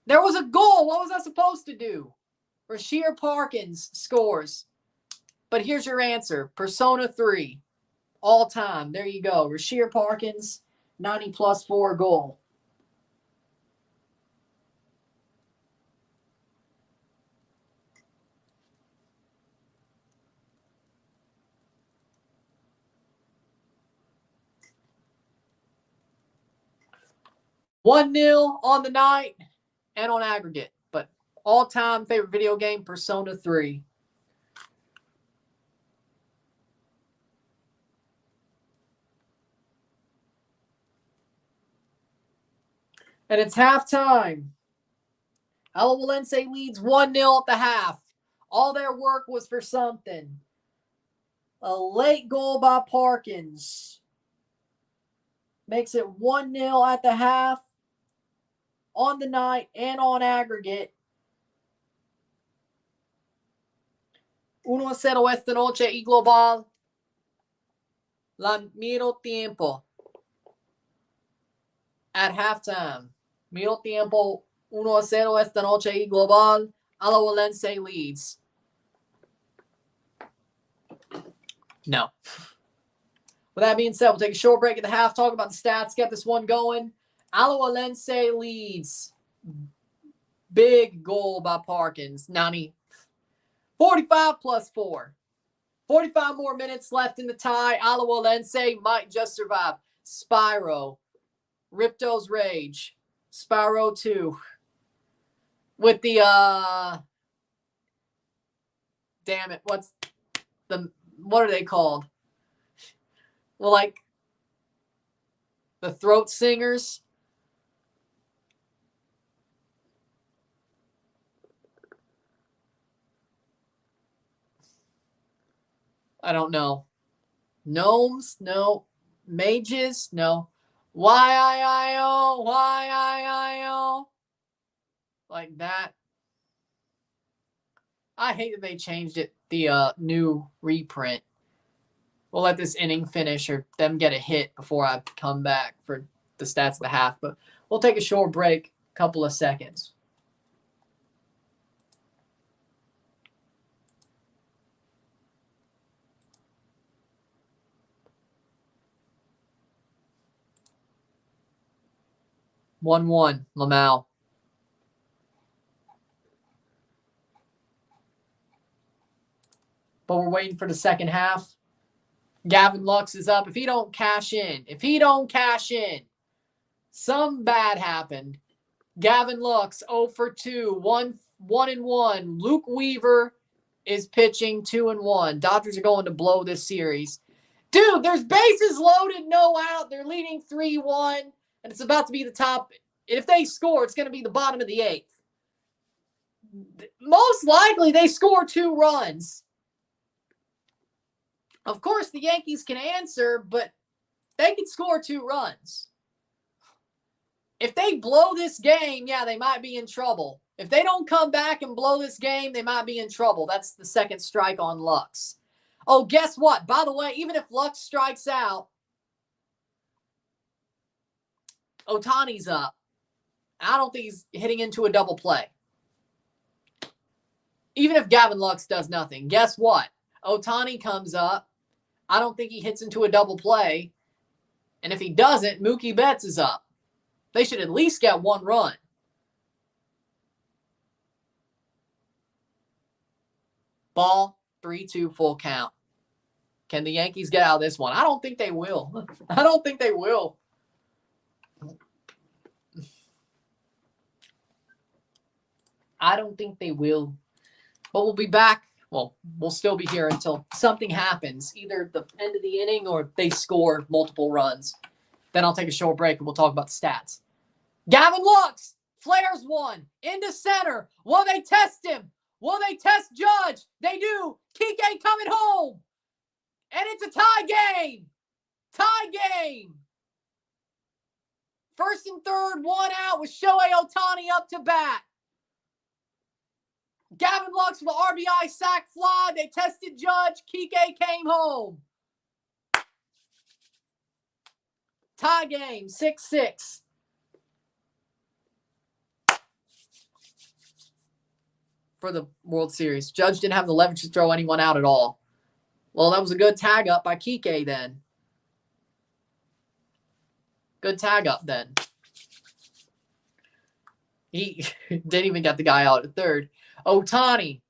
There was a goal. What was I supposed to do? Rasheer Parkins scores. But here's your answer. Persona 3. All time. There you go. Rasheer Parkins, 90+4 goal. $1-0 on the night and on aggregate. But all-time favorite video game, Persona 3. And it's halftime. Alajuelense leads 1-0 at the half. All their work was for something. A late goal by Parkins makes it 1-0 at the half, on the night, and on aggregate. 1-0 esta noche y global. La miro tiempo. At halftime. Miro tiempo 1-0 esta noche y global. Alajuelense leads. No. With that being said, we'll take a short break at the half, talk about the stats, get this one going. Alajuelense leads. Big goal by Parkins. 45 plus 4. 45 more minutes left in the tie. Alajuelense might just survive. Spyro. Ripto's Rage. Spyro 2. With the, damn it, what are they called? Well, like, the throat singers. I don't know. Gnomes? No. Mages? No. Y-I-I-O, Y-I-I-O. Like that. I hate that they changed it, the new reprint. We'll let this inning finish or them get a hit before I come back for the stats of the half. But we'll take a short break, couple of seconds. One, Lamau. But we're waiting for the second half. Gavin Lux is up. If he don't cash in, some bad happened. Gavin Lux, 0 for 2, 1-1. Luke Weaver is pitching 2-1. Dodgers are going to blow this series. Dude, there's bases loaded, no out. They're leading 3-1, and it's about to be the top. If they score, it's going to be the bottom of the 8th. Most likely, they score 2 runs. Of course, the Yankees can answer, but they can score 2 runs. If they blow this game, yeah, they might be in trouble. If they don't come back and blow this game, they might be in trouble. That's the second strike on Lux. Oh, guess what? By the way, even if Lux strikes out, Ohtani's up. I don't think he's hitting into a double play. Even if Gavin Lux does nothing, guess what? Ohtani comes up. I don't think he hits into a double play. And if he doesn't, Mookie Betts is up. They should at least get 1 run. Ball, 3-2, full count. Can the Yankees get out of this one? I don't think they will. I don't think they will. But we'll be back. Well, we'll still be here until something happens. Either the end of the inning or they score multiple runs. Then I'll take a short break and we'll talk about the stats. Gavin Lux flares one into center. Will they test him? Will they test Judge? They do. Kike coming home. And it's a tie game. Tie game. First and third, 1 out with Shohei Ohtani up to bat. Gavin Lux with the RBI sac fly. They tested Judge. Kike came home. Tie game, 6-6. For the World Series. Judge didn't have the leverage to throw anyone out at all. Well, that was a good tag up by Kike then. Good tag up then. He didn't even get the guy out at third. Ohtani.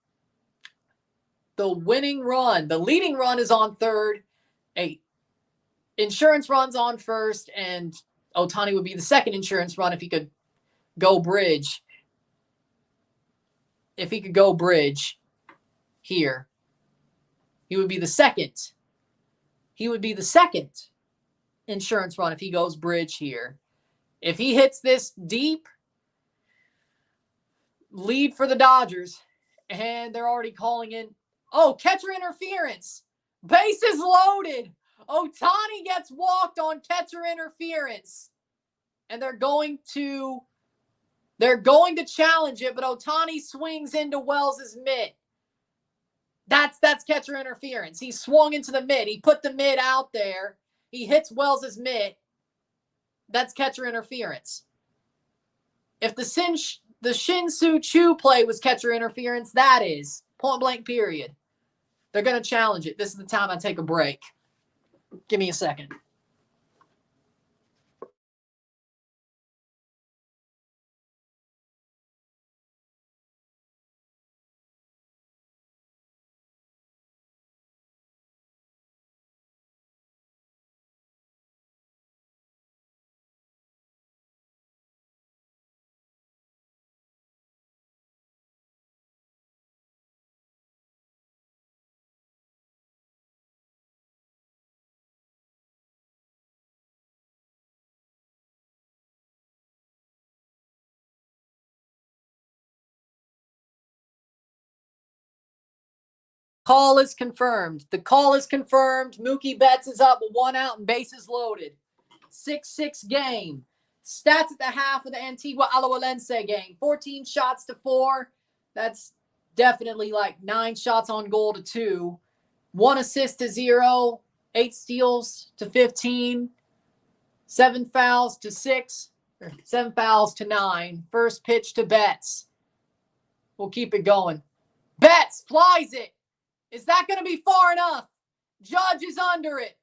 The winning run. The leading run is on third. Insurance run's on first. And Ohtani would be the second insurance run if he could go bridge. If he could go bridge here. He would be the second. He would be the second insurance run if he goes bridge here. If he hits this deep, lead for the Dodgers. And they're already calling in. Oh, catcher interference. Bases loaded. Ohtani gets walked on catcher interference. And they're going to challenge it, but Ohtani swings into Wells' mitt. That's catcher interference. He swung into the mitt. He put the mitt out there. He hits Wells' mitt. That's catcher interference. If the Shin-Soo Choo play was catcher interference, that is. Point blank period. They're going to challenge it. This is the time I take a break. Give me a second. Call is confirmed. The call is confirmed. Mookie Betts is up with 1 out and bases loaded. 6-6 game. Stats at the half of the Antigua Alajuelense game. 14 shots to 4. That's definitely like 9 shots on goal to 2. 1 assist to 0. 8 steals to 15. 7 fouls to 6. 7 fouls to 9. First pitch to Betts. We'll keep it going. Betts flies it. Is that going to be far enough? Judge is under it.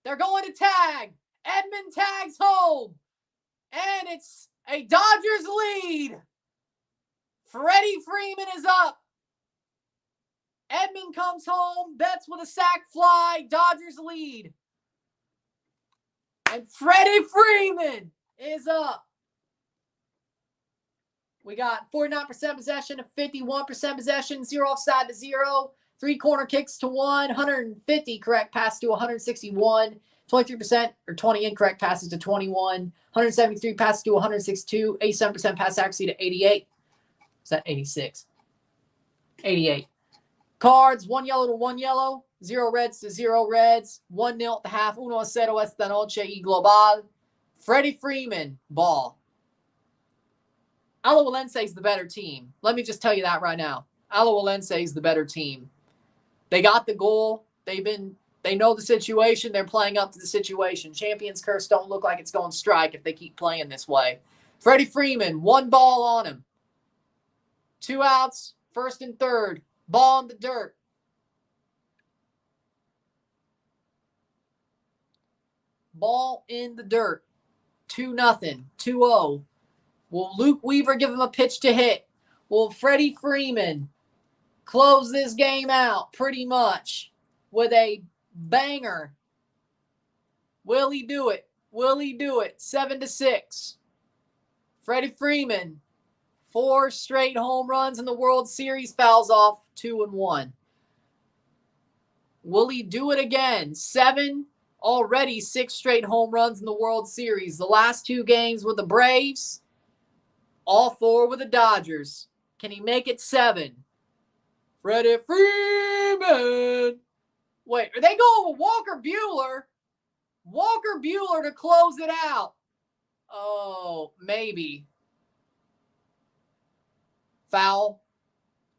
They're going to tag. Edman tags home. And it's a Dodgers lead. Freddie Freeman is up. Edman comes home. Betts with a sac fly. Dodgers lead. And Freddie Freeman is up. We got 49% possession to 51% possession. 0 offside to 0. 3 corner kicks to 1, 150 correct passes to 161, 23% or 20 incorrect passes to 21, 173 passes to 162, 87% pass accuracy to 88. Is that 86? 88. Cards, 1 yellow to 1 yellow, 0 reds to 0 reds, 1-0 at the half, 1-0 esta noche y global. Freddie Freeman, ball. Alajuelense is the better team. Let me just tell you that right now. Alajuelense is the better team. They got the goal. They know the situation. They're playing up to the situation. Champions curse don't look like it's going to strike if they keep playing this way. Freddie Freeman, 1 ball on him. 2 outs, 1st and 3rd. Ball in the dirt. Ball in the dirt. 2-0. 2-0. Will Luke Weaver give him a pitch to hit? Will Freddie Freeman close this game out pretty much with a banger? Will he do it? Will he do it? 7-6. Freddie Freeman, 4 straight home runs in the World Series, fouls off 2-1. Will he do it again? 7, already 6 straight home runs in the World Series. The last 2 games with the Braves, all 4 with the Dodgers. Can he make it 7? Freddie Freeman. Wait, are they going with Walker Buehler? Walker Buehler to close it out. Oh, maybe. Foul.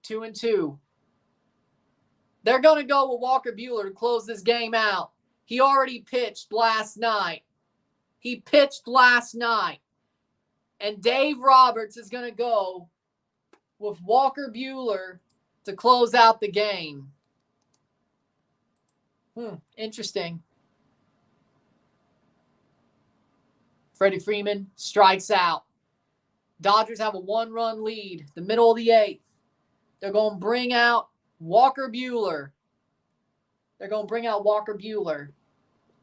2-2. They're going to go with Walker Buehler to close this game out. He already pitched last night. And Dave Roberts is going to go with Walker Buehler to close out the game. Interesting. Freddie Freeman strikes out. Dodgers have a 1-run lead. The middle of the 8th. They're going to bring out Walker Buehler.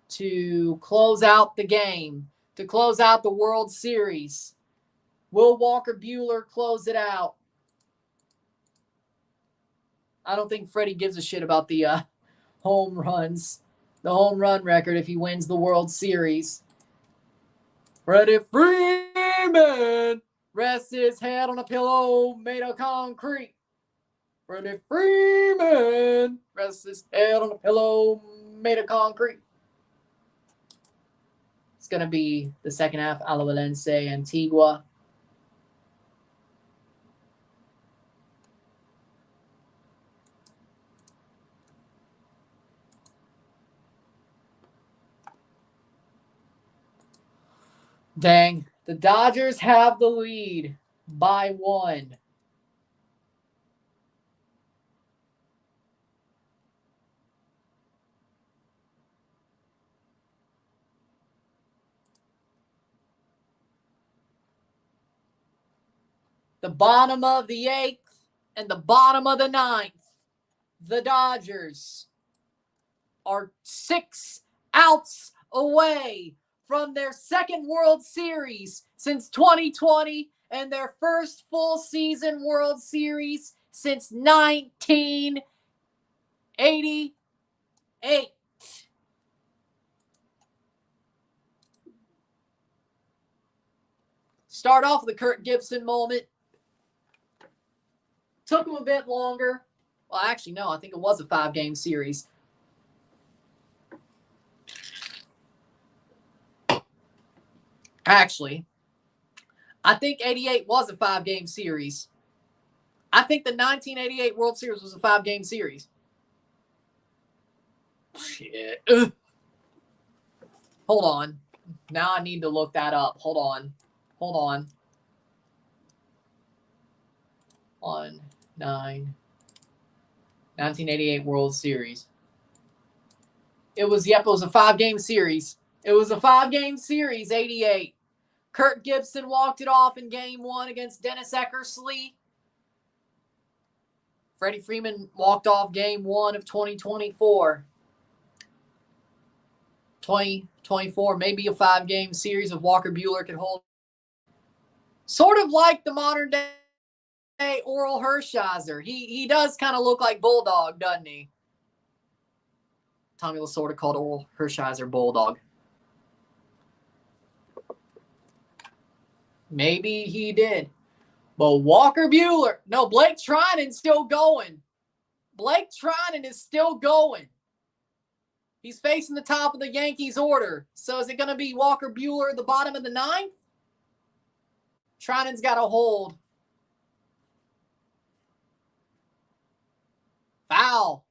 To close out the game. To close out the World Series. Will Walker Buehler close it out? I don't think Freddie gives a shit about the home runs. The home run record if he wins the World Series. Freddie Freeman rests his head on a pillow made of concrete. Freddie Freeman rests his head on a pillow made of concrete. It's going to be the second half, Alajuelense, Antigua. Dang, the Dodgers have the lead by 1. The bottom of the 8th and the bottom of the 9th, the Dodgers are 6 outs away from their second World Series since 2020 and their first full season World Series since 1988. Start off with the Kirk Gibson moment. Took him a bit longer. Well, actually, no, I think it was a 5-game series. Actually, I think 88 was a 5-game series. I think the 1988 World Series was a 5-game series. Shit. Ugh. Hold on. Now I need to look that up. Hold on. 1988 World Series. It was a 5-game series. 88. Kirk Gibson walked it off in Game 1 against Dennis Eckersley. Freddie Freeman walked off Game 1 of 2024. 2024, maybe a 5-game series if Walker Buehler could hold. Sort of like the modern day Oral Hershiser. He does kind of look like Bulldog, doesn't he? Tommy Lasorda called Oral Hershiser Bulldog. Maybe he did. But Walker Buehler, no, Blake Treinen's still going. Blake Treinen is still going. He's facing the top of the Yankees order. So is it going to be Walker Buehler at the bottom of the 9th? Treinen's got a hold. Foul.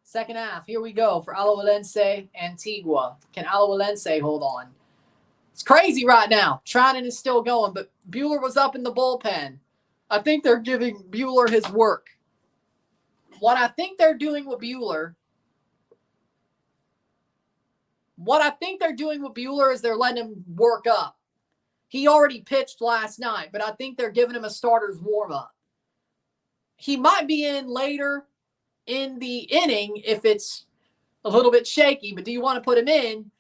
Second half. Here we go for Alajuelense, Antigua. Can Alajuelense hold on? It's crazy right now. Treinen is still going, but Buehler was up in the bullpen. I think they're giving Buehler his work. What I think they're doing with Buehler is they're letting him work up. He already pitched last night, but I think they're giving him a starter's warm-up. He might be in later in the inning if it's a little bit shaky, but do you want to put him in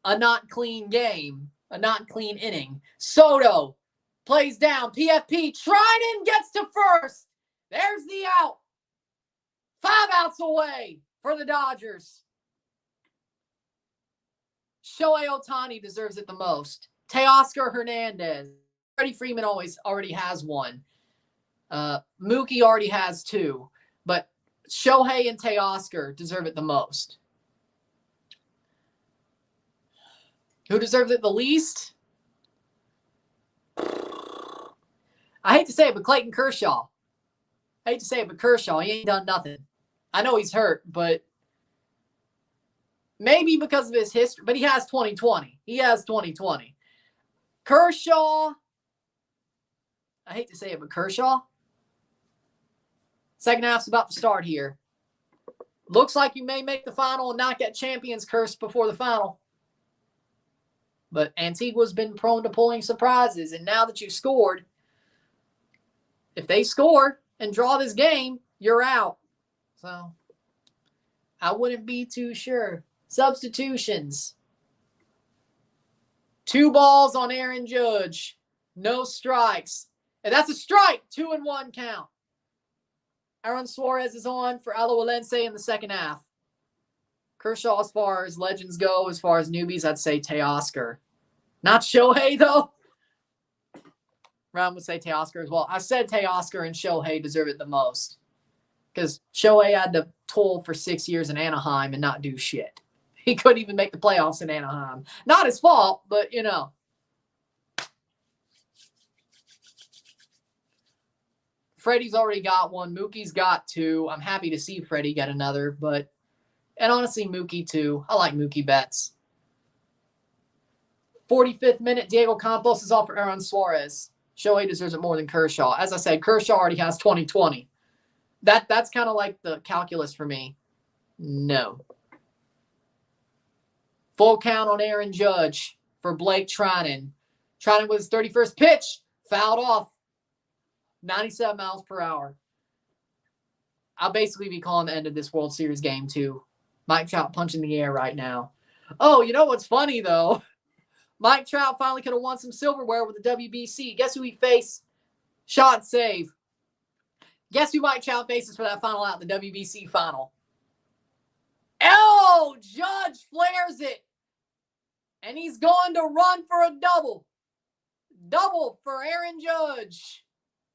a not clean game, a not clean inning? Soto plays down. PFP. Treinen gets to first. There's the out. 5 outs away for the Dodgers. Shohei Ohtani deserves it the most. Teoscar Hernandez. Freddie Freeman already has one. Mookie already has 2. But Shohei and Teoscar deserve it the most. Who deserves it the least? I hate to say it, but Clayton Kershaw. He ain't done nothing. I know he's hurt, but maybe because of his history. But he has 2020. Kershaw. I hate to say it, but Kershaw. Second half's about to start here. Looks like you may make the final and not get Champions Curse before the final. But Antigua's been prone to pulling surprises. And now that you've scored, if they score and draw this game, you're out. So I wouldn't be too sure. Substitutions. 2 balls on Aaron Judge. No strikes. And that's a strike. 2-1 count. Aaron Suarez is on for Alajuelense in the second half. Kershaw, as far as legends go, as far as newbies, I'd say Teoscar. Not Shohei, though. Ron would say Teoscar as well. I said Teoscar and Shohei deserve it the most. Because Shohei had to toil for 6 years in Anaheim and not do shit. He couldn't even make the playoffs in Anaheim. Not his fault, but, you know. Freddie's already got one. Mookie's got two. I'm happy to see Freddie get another, but... And honestly, Mookie, too. I like Mookie Betts. 45th minute, Diego Campos is off for Aaron Suarez. Shohei deserves it more than Kershaw. As I said, Kershaw already has 2020. That's kind of like the calculus for me. No. Full count on Aaron Judge for Blake Trinan. Trinan with his 31st pitch. Fouled off. 97 miles per hour. I'll basically be calling the end of this World Series game, too. Mike Trout punching the air right now. Oh, you know what's funny, though? Mike Trout finally could have won some silverware with the WBC. Guess who he faced? Shot save. Guess who Mike Trout faces for that final out in the WBC final? Oh, Judge flares it. And he's going to run for a double. Double for Aaron Judge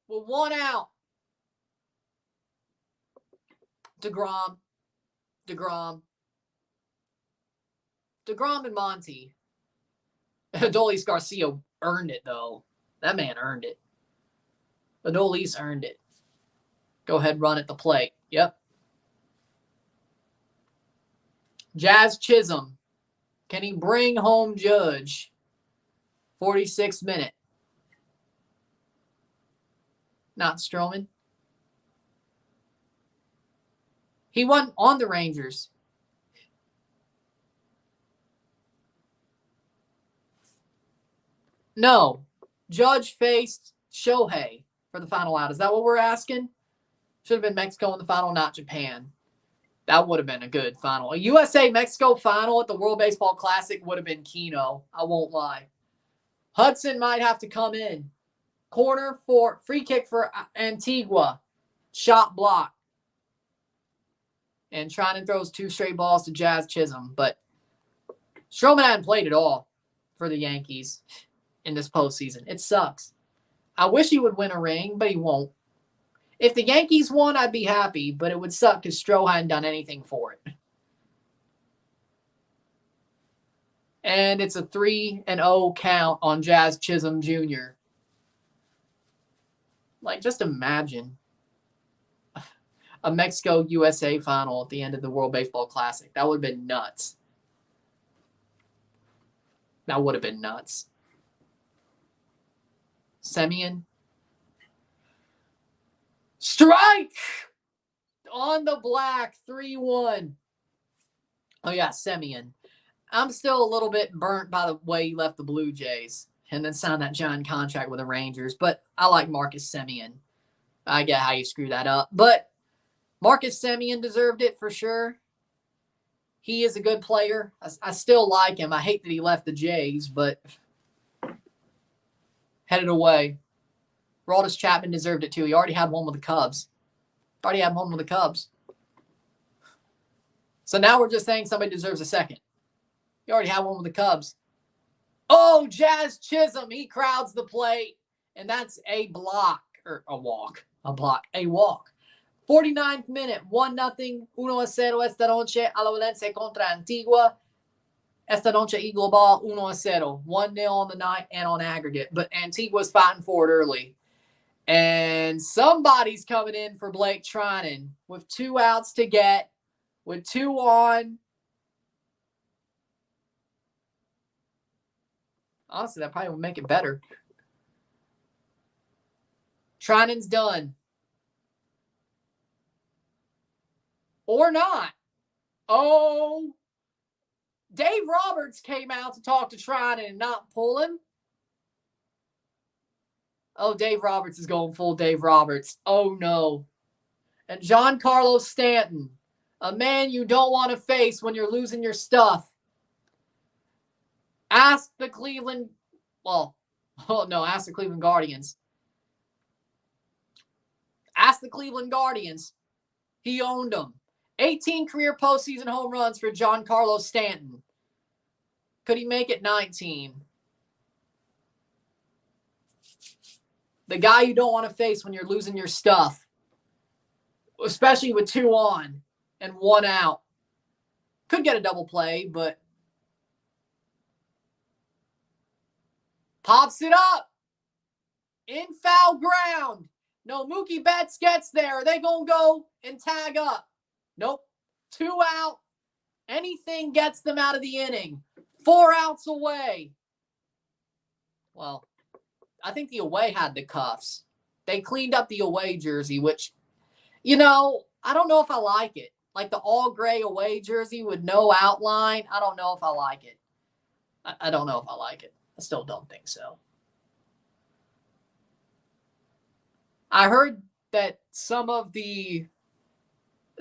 with 1 out. DeGrom and Monty. Adolis Garcia earned it, though. That man earned it. Adolis earned it. Go ahead, run at the plate. Yep. Jazz Chisholm. Can he bring home Judge? 46th minute. Not Stroman. He wasn't on the Rangers. No. Judge faced Shohei for the final out. Is that what we're asking? Should have been Mexico in the final, not Japan. That would have been a good final. A USA-Mexico final at the World Baseball Classic would have been Keno. I won't lie. Hudson might have to come in. Corner for free kick for Antigua. Shot block. And Trinan throws 2 straight balls to Jazz Chisholm. But Stroman hadn't played at all for the Yankees in this postseason. It sucks. I wish he would win a ring, but he won't. If the Yankees won, I'd be happy, but it would suck because Stroh hadn't done anything for it. And it's a 3-0 count on Jazz Chisholm Jr. Like, just imagine a Mexico-USA final at the end of the World Baseball Classic. That would have been nuts. That would have been nuts. Semien. Strike! On the black, 3-1. Oh, yeah, Semien. I'm still a little bit burnt by the way he left the Blue Jays and then signed that giant contract with the Rangers. But I like Marcus Semien. I get how you screw that up. But Marcus Semien deserved it for sure. He is a good player. I still like him. I hate that he left the Jays, but headed away. Aroldis Chapman deserved it too. He already had one with the Cubs. So now we're just saying somebody deserves a second. He already had one with the Cubs. Oh, Jazz Chisholm. He crowds the plate. And that's a block. Or a walk. A block. A walk. 49th minute. 1-0. 1-0 esta noche. Alajuelense contra Antigua. Esta noche y global 1-0. 1-0 on the night and on aggregate. But Antigua's fighting for it early. And somebody's coming in for Blake Trinan with 2 outs to get. With 2 on. Honestly, that probably would make it better. Trinan's done. Or not. Oh. Dave Roberts came out to talk to Trinan and not pull him. Oh, Dave Roberts is going full Dave Roberts. Oh, no. And Giancarlo Stanton, a man you don't want to face when you're losing your stuff. Ask the Cleveland Guardians. Ask the Cleveland Guardians. He owned them. 18 career postseason home runs for Giancarlo Stanton. Could he make it 19? The guy you don't want to face when you're losing your stuff, especially with 2 on and 1 out. Could get a double play, but pops it up in foul ground. No, Mookie Betts gets there. They gonna go and tag up. Nope. 2 out. Anything gets them out of the inning. 4 outs away. Well, I think the away had the cuffs. They cleaned up the away jersey, which, I don't know if I like it. Like the all gray away jersey with no outline. I don't know if I like it. I don't know if I like it. I still don't think so. I heard that some of the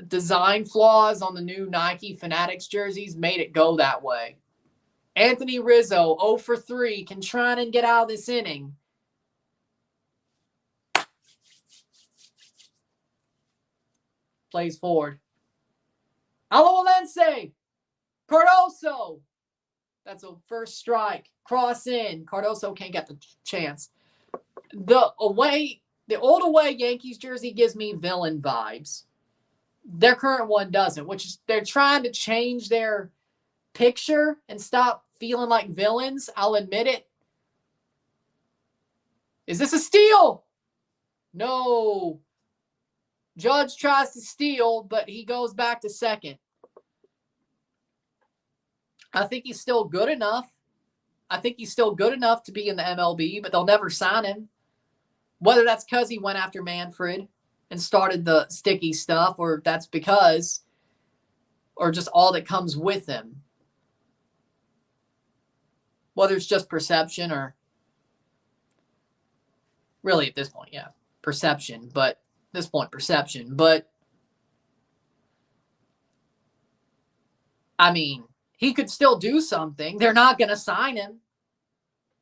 design flaws on the new Nike Fanatics jerseys made it go that way. Anthony Rizzo, 0 for 3, can try and get out of this inning. Plays forward. Alajuelense. Cardoso. That's a first strike. Cross in. Cardoso can't get the chance. The old away Yankees jersey gives me villain vibes. Their current one doesn't, which is they're trying to change their picture and stop feeling like villains. I'll admit it. Is this a steal? No. Judge tries to steal, but he goes back to second. I think he's still good enough. I think he's still good enough to be in the MLB, but they'll never sign him. Whether that's because he went after Manfred and started the sticky stuff, or that's because, or just all that comes with him. Whether it's just perception or really at this point, yeah, perception, but at this point, perception. But I mean, he could still do something. They're not going to sign him.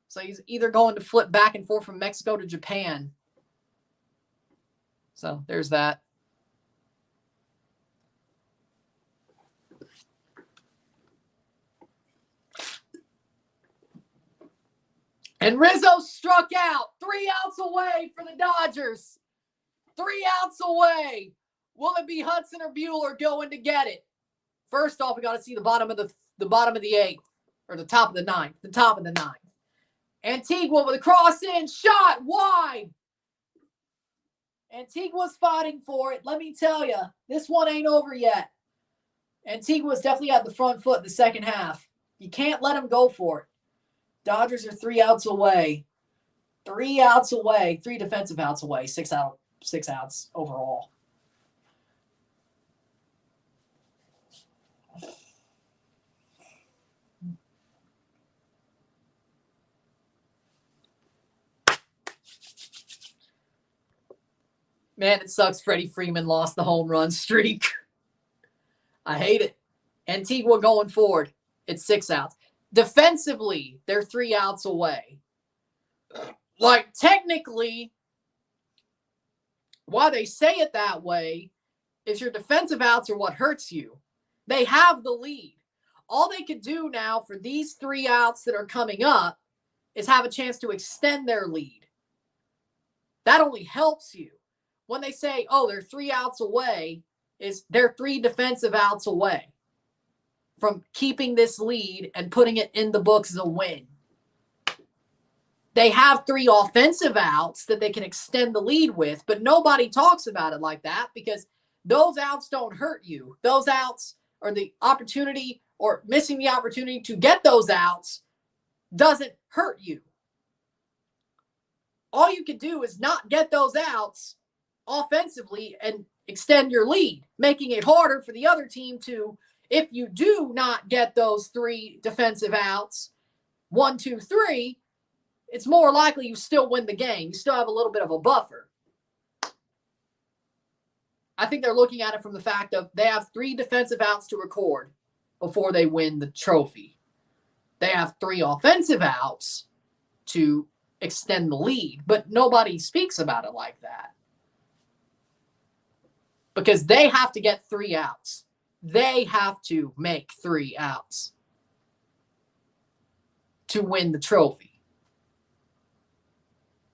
So he's either going to flip back and forth from Mexico to Japan. So there's that. And Rizzo struck out. 3 outs away for the Dodgers. 3 outs away. Will it be Hudson or Buehler going to get it? First off, we got to see the bottom of the eighth, or the top of the ninth. The top of the ninth. Antigua with a cross in, shot wide. Antigua's fighting for it. Let me tell you, this one ain't over yet. Antigua's definitely at the front foot in the second half. You can't let him go for it. Dodgers are 3 outs away. 3 outs away. 3 defensive outs away. 6 outs overall. Man, it sucks Freddie Freeman lost the home run streak. I hate it. Antigua going forward. It's 6 outs. Defensively, they're 3 outs away. Like, technically, why they say it that way is your defensive outs are what hurts you. They have the lead. All they could do now for these 3 outs that are coming up is have a chance to extend their lead. That only helps you. When they say, oh, they're 3 outs away, is they're 3 defensive outs away from keeping this lead and putting it in the books as a win. They have 3 offensive outs that they can extend the lead with, but nobody talks about it like that because those outs don't hurt you. Those outs or the opportunity or missing the opportunity to get those outs doesn't hurt you. All you can do is not get those outs offensively and extend your lead, making it harder for the other team to, if you do not get those 3 defensive outs, 1, 2, 3, it's more likely you still win the game. You still have a little bit of a buffer. I think they're looking at it from the fact of they have 3 defensive outs to record before they win the trophy. They have 3 offensive outs to extend the lead, but nobody speaks about it like that. Because they have to get 3 outs. They have to make 3 outs to win the trophy.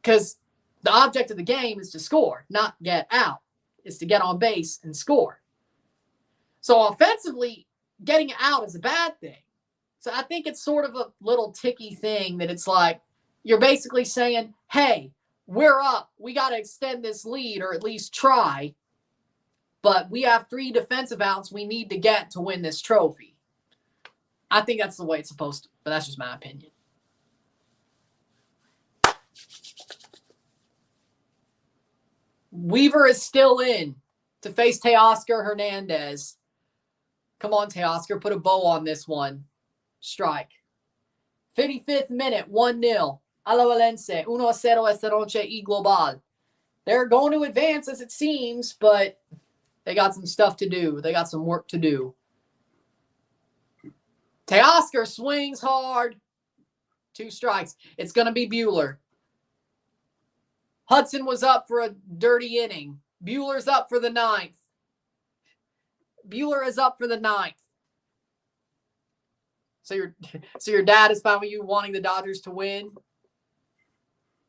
Because The object of the game is to score, not get out. It's to get on base and score. So offensively, getting out is a bad thing. So I think it's sort of a little ticky thing that it's like you're basically saying, hey, we're up. We got to extend this lead or at least try. But we have 3 defensive outs we need to get to win this trophy. I think that's the way it's supposed to, but that's just my opinion. Weaver is still in to face Teoscar Hernandez. Come on, Teoscar, put a bow on this one. Strike. 55th minute, 1-0. Alajuelense, 1-0 esta noche y global. They're going to advance as it seems, but they got some stuff to do. They got some work to do. Teoscar swings hard. 2 strikes. It's going to be Buehler. Hudson was up for a dirty inning. Buehler's up for the 9th. Buehler is up for the 9th. So your dad is fine with you wanting the Dodgers to win?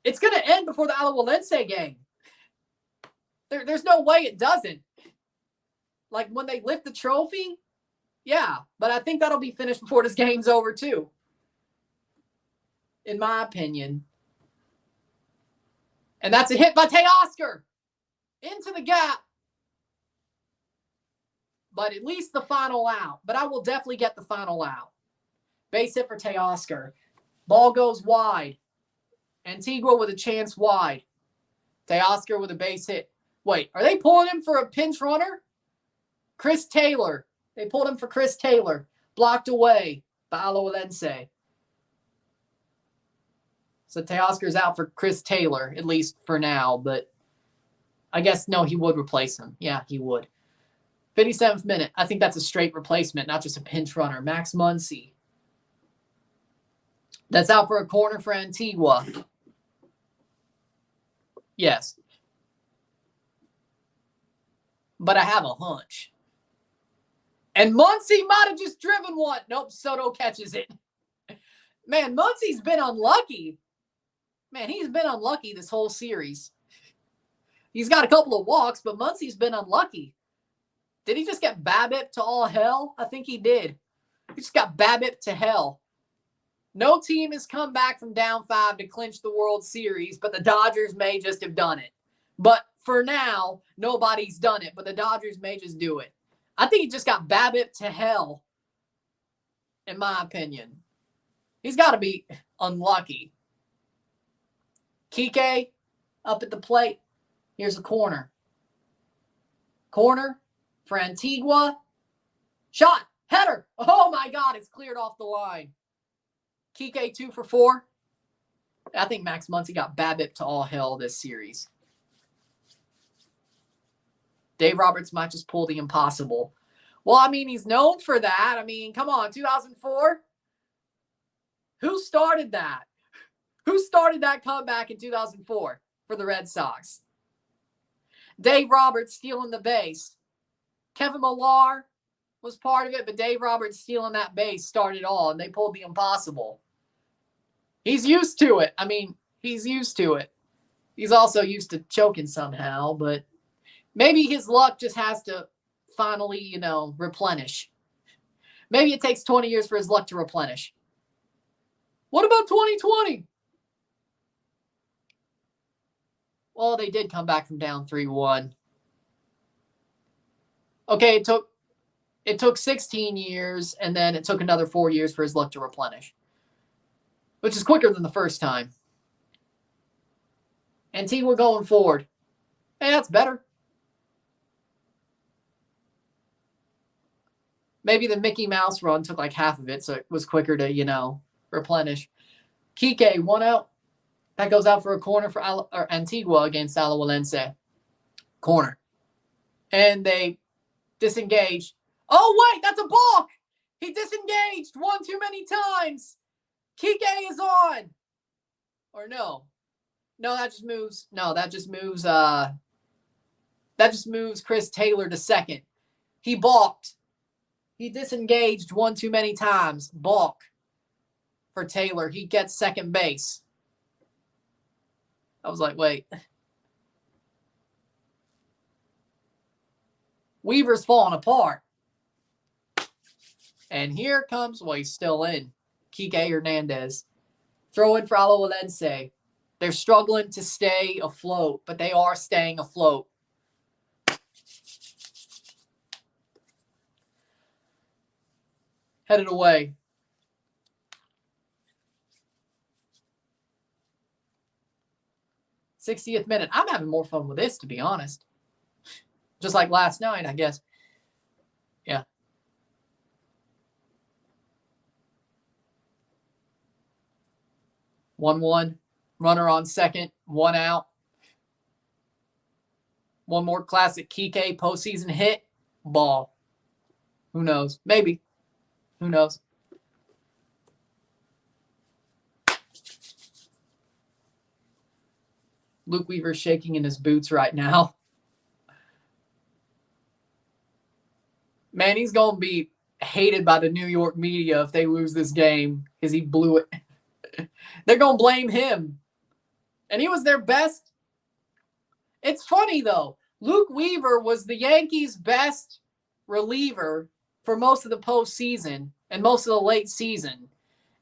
It's going to end before the Alajuelense game. There's no way it doesn't. Like when they lift the trophy, yeah. But I think that'll be finished before this game's over too. In my opinion. And that's a hit by Teoscar. Into the gap. But at least the final out. But I will definitely get the final out. Base hit for Teoscar. Ball goes wide. Antigua with a chance wide. Teoscar with a base hit. Wait, are they pulling him for a pinch runner? Chris Taylor. They pulled him for Chris Taylor. Blocked away by Alajuelense. So Teoscar's out for Chris Taylor, at least for now. But I guess, no, he would replace him. Yeah, he would. 57th minute. I think that's a straight replacement, not just a pinch runner. Max Muncy. That's out for a corner for Antigua. Yes. But I have a hunch. And Muncy might have just driven one. Nope, Soto catches it. Man, Muncy's been unlucky. Man, he's been unlucky this whole series. He's got a couple of walks, but Muncy's been unlucky. Did he just get BABIP to all hell? I think he did. He just got BABIP to hell. No team has come back from down 5 to clinch the World Series, but the Dodgers may just have done it. But for now, nobody's done it, but the Dodgers may just do it. I think he just got BABIP to hell, in my opinion. He's got to be unlucky. Kike up at the plate. Here's a corner. Corner for Antigua. Shot. Header. Oh, my God. It's cleared off the line. Kike 2 for 4. I think Max Muncy got BABIP to all hell this series. Dave Roberts might just pull the impossible. Well, I mean, he's known for that. I mean, come on, 2004? Who started that? Who started that comeback in 2004 for the Red Sox? Dave Roberts stealing the base. Kevin Millar was part of it, but Dave Roberts stealing that base started all, and they pulled the impossible. He's used to it. I mean, he's used to it. He's also used to choking somehow, but maybe his luck just has to finally, replenish. Maybe it takes 20 years for his luck to replenish. What about 2020? Well, they did come back from down 3-1. Okay, it took 16 years, and then it took another 4 years for his luck to replenish, which is quicker than the first time. Antigua going forward. Hey, that's better. Maybe the Mickey Mouse run took like half of it, so it was quicker to, replenish. Kike, 1 out. That goes out for a corner for Antigua against Alajuelense. Corner. And they disengage. Oh, wait, that's a balk. He disengaged one too many times. Kike is on. Or no. No, that just moves. No, that just moves Chris Taylor to second. He balked. He disengaged one too many times. Balk for Taylor. He gets second base. I was like, wait. Weaver's falling apart. And here comes, well, he's still in. Kike Hernandez. Throw in for Alajuelense. They're struggling to stay afloat, but they are staying afloat. Headed away. '60th minute. I'm having more fun with this, to be honest. Just like last night, I guess. Yeah. One. Runner on second. One out. One more classic Kike postseason hit. Ball. Who knows? Maybe. Who knows? Luke Weaver's shaking in his boots right now. Man, he's going to be hated by the New York media if they lose this game because he blew it. They're going to blame him. And he was their best. It's funny, though. Luke Weaver was the Yankees' best reliever for most of the postseason and most of the late season.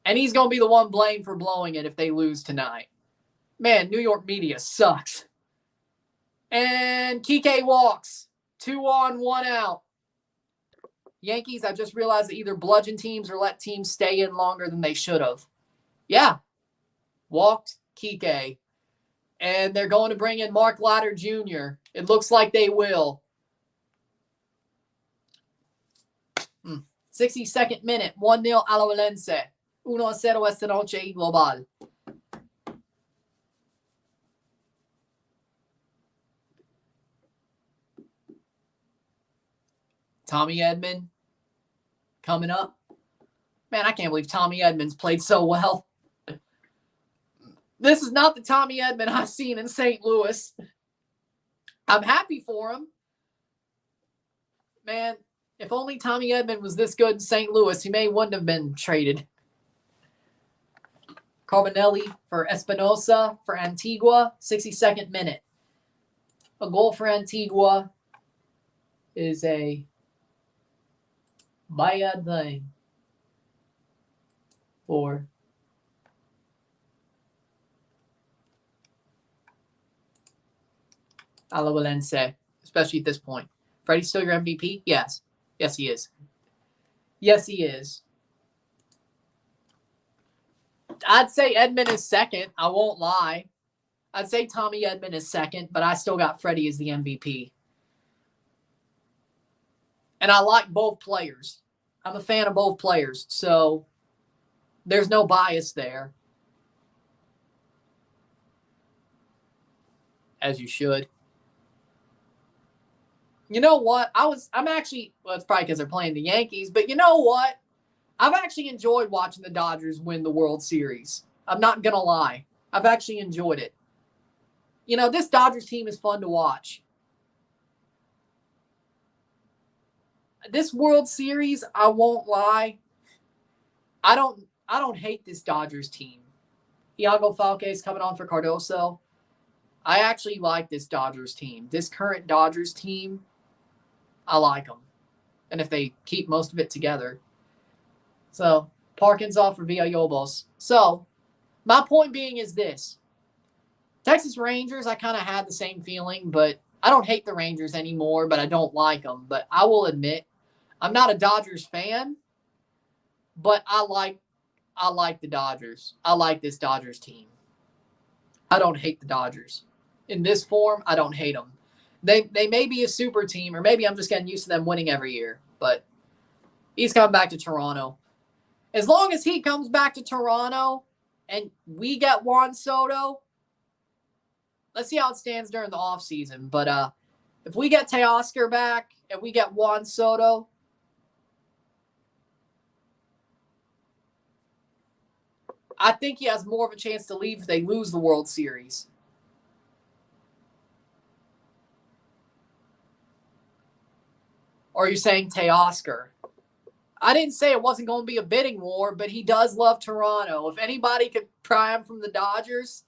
And he's going to be the one blamed for blowing it if they lose tonight. Man, New York media sucks. And Kike walks. 2 on, 1 out. Yankees, I just realized that either bludgeon teams or let teams stay in longer than they should have. Yeah. Walked Kike. And they're going to bring in Mark Ladder Jr. It looks like they will. 62nd minute. 1-0 Alajuelense. 1-0 esta noche y global. Tommy Edman coming up. Man, I can't believe Tommy Edman's played so well. This is not the Tommy Edman I've seen in St. Louis. I'm happy for him. Man, if only Tommy Edman was this good in St. Louis, he wouldn't have been traded. Carbonelli for Espinosa for Antigua, 62nd minute. A goal for Antigua is a bad thing for Alajuelense, especially at this point. Freddie's still your MVP? Yes. Yes, he is. Yes, he is. I'd say Edman is second. I won't lie. I'd say Tommy Edman is second, but I still got Freddie as the MVP. And I like both players. I'm a fan of both players, so there's no bias there. As you should. You know what? I'm actually, well, it's probably because they're playing the Yankees, but you know what? I've actually enjoyed watching the Dodgers win the World Series. I'm not going to lie. I've actually enjoyed it. You know, this Dodgers team is fun to watch. This World Series, I won't lie. I don't hate this Dodgers team. Iago Falque is coming on for Cardoso. I actually like this Dodgers team. This current Dodgers team, I like them. And if they keep most of it together. So, Parkins off for Villalobos. So, my point being is this. Texas Rangers, I kind of had the same feeling, but I don't hate the Rangers anymore, but I don't like them. But I will admit, I'm not a Dodgers fan, but I like the Dodgers. I like this Dodgers team. I don't hate the Dodgers. In this form, I don't hate them. They may be a super team, or maybe I'm just getting used to them winning every year, but he's coming back to Toronto. As long as he comes back to Toronto and we get Juan Soto, let's see how it stands during the offseason. But if we get Teoscar back and we get Juan Soto, I think he has more of a chance to leave if they lose the World Series. Or are you saying Teoscar? I didn't say it wasn't going to be a bidding war, but he does love Toronto. If anybody could pry him from the Dodgers,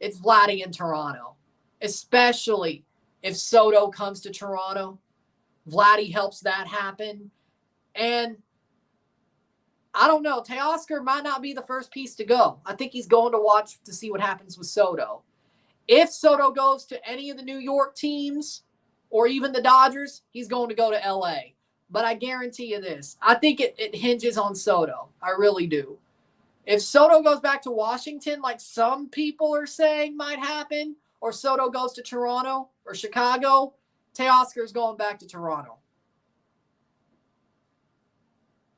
it's Vladdy in Toronto, especially if Soto comes to Toronto. Vladdy helps that happen. And I don't know. Teoscar might not be the first piece to go. I think he's going to watch to see what happens with Soto. If Soto goes to any of the New York teams or even the Dodgers, he's going to go to L.A. But I guarantee you this. I think it hinges on Soto. I really do. If Soto goes back to Washington, like some people are saying might happen, or Soto goes to Toronto or Chicago, Teoscar's going back to Toronto.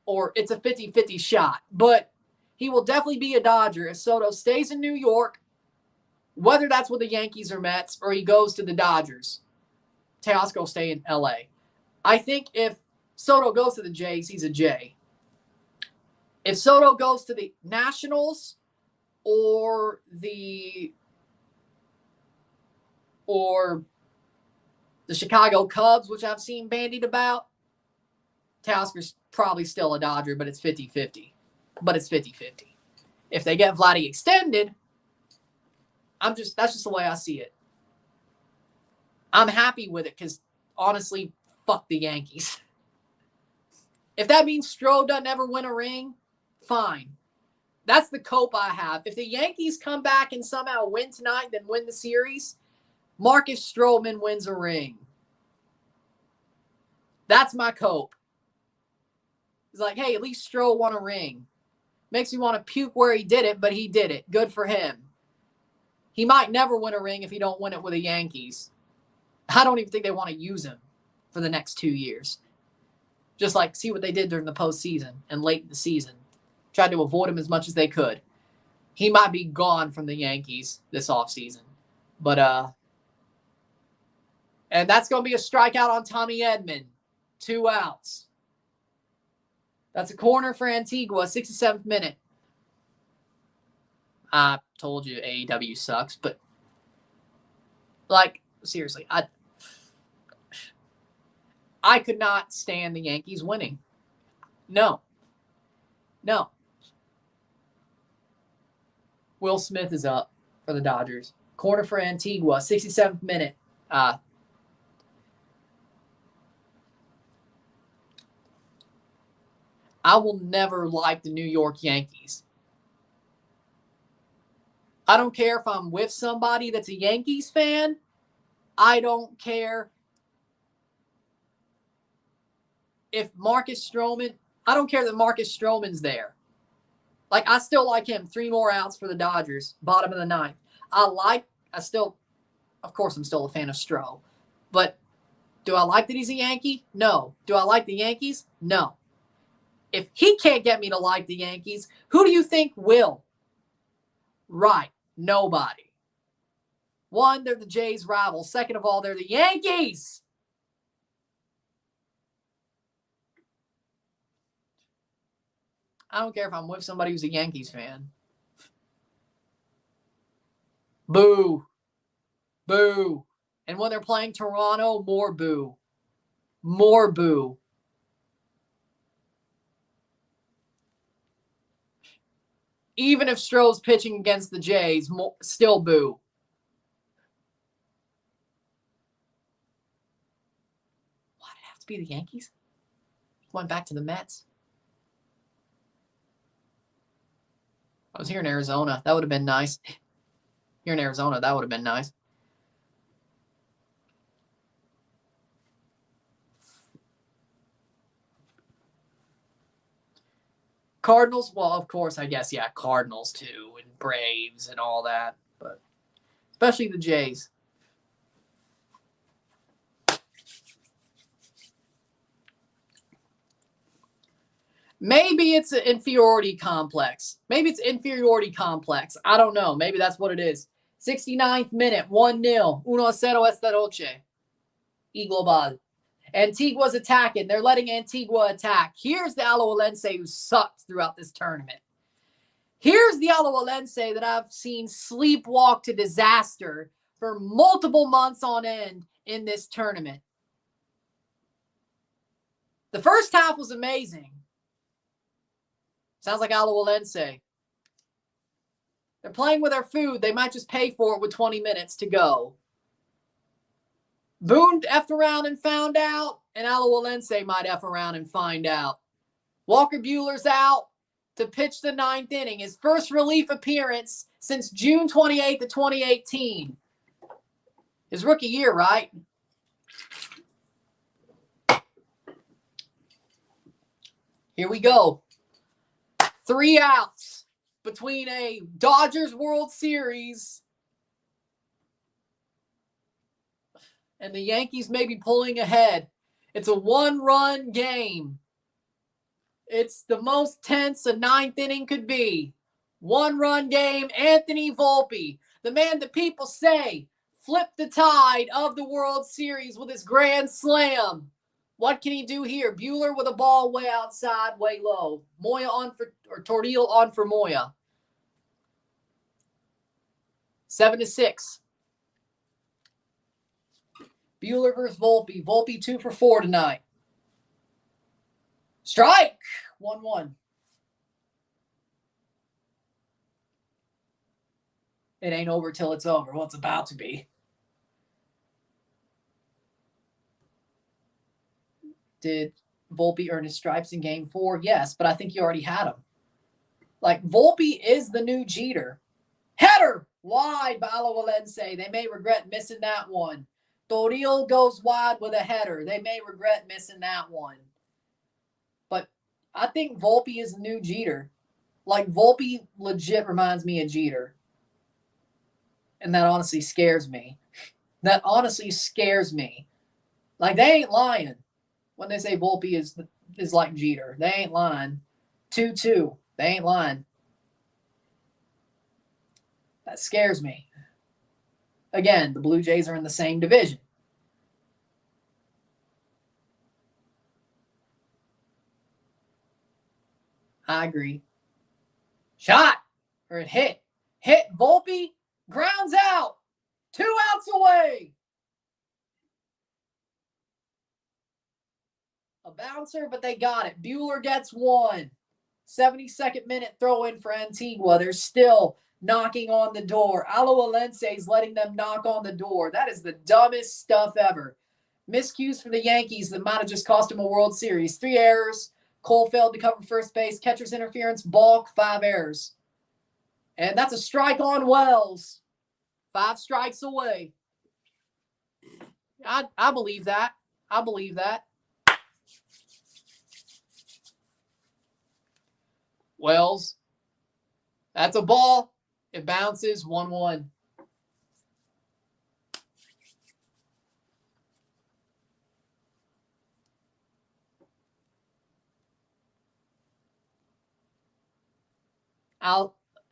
Or it's a 50-50 shot. But he will definitely be a Dodger if Soto stays in New York, whether that's with the Yankees or Mets, or he goes to the Dodgers. Teoscar will stay in L.A. I think if Soto goes to the Jays, he's a Jay. If Soto goes to the Nationals or the Chicago Cubs, which I've seen bandied about, Teoscar's probably still a Dodger, but it's 50-50. But it's 50-50. If they get Vladdy extended, that's just the way I see it. I'm happy with it because, honestly, fuck the Yankees. If that means Stroh doesn't ever win a ring, fine. That's the cope I have. If the Yankees come back and somehow win tonight, then win the series, Marcus Stroman wins a ring. That's my cope. It's like, hey, at least Stroh won a ring. Makes me want to puke where he did it, but he did it. Good for him. He might never win a ring if he don't win it with the Yankees. I don't even think they want to use him for the next 2 years. Just like see what they did during the postseason and late in the season. Tried to avoid him as much as they could. He might be gone from the Yankees this offseason. But, and that's going to be a strikeout on Tommy Edman. 2 outs. That's a corner for Antigua, 67th minute. I told you AEW sucks, but like, seriously, I could not stand the Yankees winning. No. Will Smith is up for the Dodgers. Corner for Antigua, 67th minute. I will never like the New York Yankees. I don't care if I'm with somebody that's a Yankees fan. I don't care if Marcus Stroman, I don't care that Marcus Stroman's there. Like, I still like him. 3 more outs for the Dodgers, bottom of the 9th. Of course, I'm still a fan of Stroh. But do I like that he's a Yankee? No. Do I like the Yankees? No. If he can't get me to like the Yankees, who do you think will? Right. Nobody. One, they're the Jays' rivals. Second of all, they're the Yankees. I don't care if I'm with somebody who's a Yankees fan. Boo. Boo. And when they're playing Toronto, more boo. More boo. Even if Stroh's pitching against the Jays, still boo. Why did it have to be the Yankees? Went back to the Mets. I was here in Arizona. That would have been nice. Here in Arizona, that would have been nice. Cardinals, well, of course, I guess, yeah, Cardinals too, and Braves and all that, but especially the Jays. Maybe it's an inferiority complex. I don't know. Maybe that's what it is. 69th minute, 1-0. 1-0 esta noche. Y global. Antigua's attacking. They're letting Antigua attack. Here's the Alajuelense who sucked throughout this tournament. Here's the Alajuelense that I've seen sleepwalk to disaster for multiple months on end in this tournament. The first half was amazing. Sounds like Alajuelense. They're playing with their food. They might just pay for it with 20 minutes to go. Boone effed around and found out, and Alajuelense might F around and find out. Walker Buehler's out to pitch the 9th inning, his first relief appearance since June 28th of 2018. His rookie year, right? Here we go. 3 outs between a Dodgers World Series and the Yankees may be pulling ahead. It's a 1-run game. It's the most tense a 9th inning could be. 1-run game. Anthony Volpe, the man that people say flipped the tide of the World Series with his grand slam. What can he do here? Buehler with a ball way outside, way low. Moya on for, or Toril on for Moya. 7-6. Buehler versus Volpe. Volpe 2 for 4 tonight. Strike! 1-1. It ain't over till it's over. Well, it's about to be. Did Volpe earn his stripes in game 4? Yes, but I think you already had him. Like, Volpe is the new Jeter. Header! Wide by Alajuelense. They may regret missing that one. Toril goes wide with a header. They may regret missing that one. But I think Volpe is the new Jeter. Like, Volpe legit reminds me of Jeter. And that honestly scares me. That honestly scares me. Like, they ain't lying when they say Volpe is like Jeter. They ain't lying. 2-2. They ain't lying. That scares me. Again, the Blue Jays are in the same division. I agree. Shot. Or it hit. Hit. Volpe. Grounds out. 2 outs away. A bouncer, but they got it. Buehler gets 1. 72nd minute throw in for Antigua. They're still knocking on the door. Alajuelense is letting them knock on the door. That is the dumbest stuff ever. Miscues for the Yankees that might have just cost him a World Series. 3 errors. Cole failed to cover first base. Catcher's interference. Balk. 5 errors. And that's a strike on Wells. 5 strikes away. I believe that. I believe that. Wells. That's a ball. It bounces. 1-1.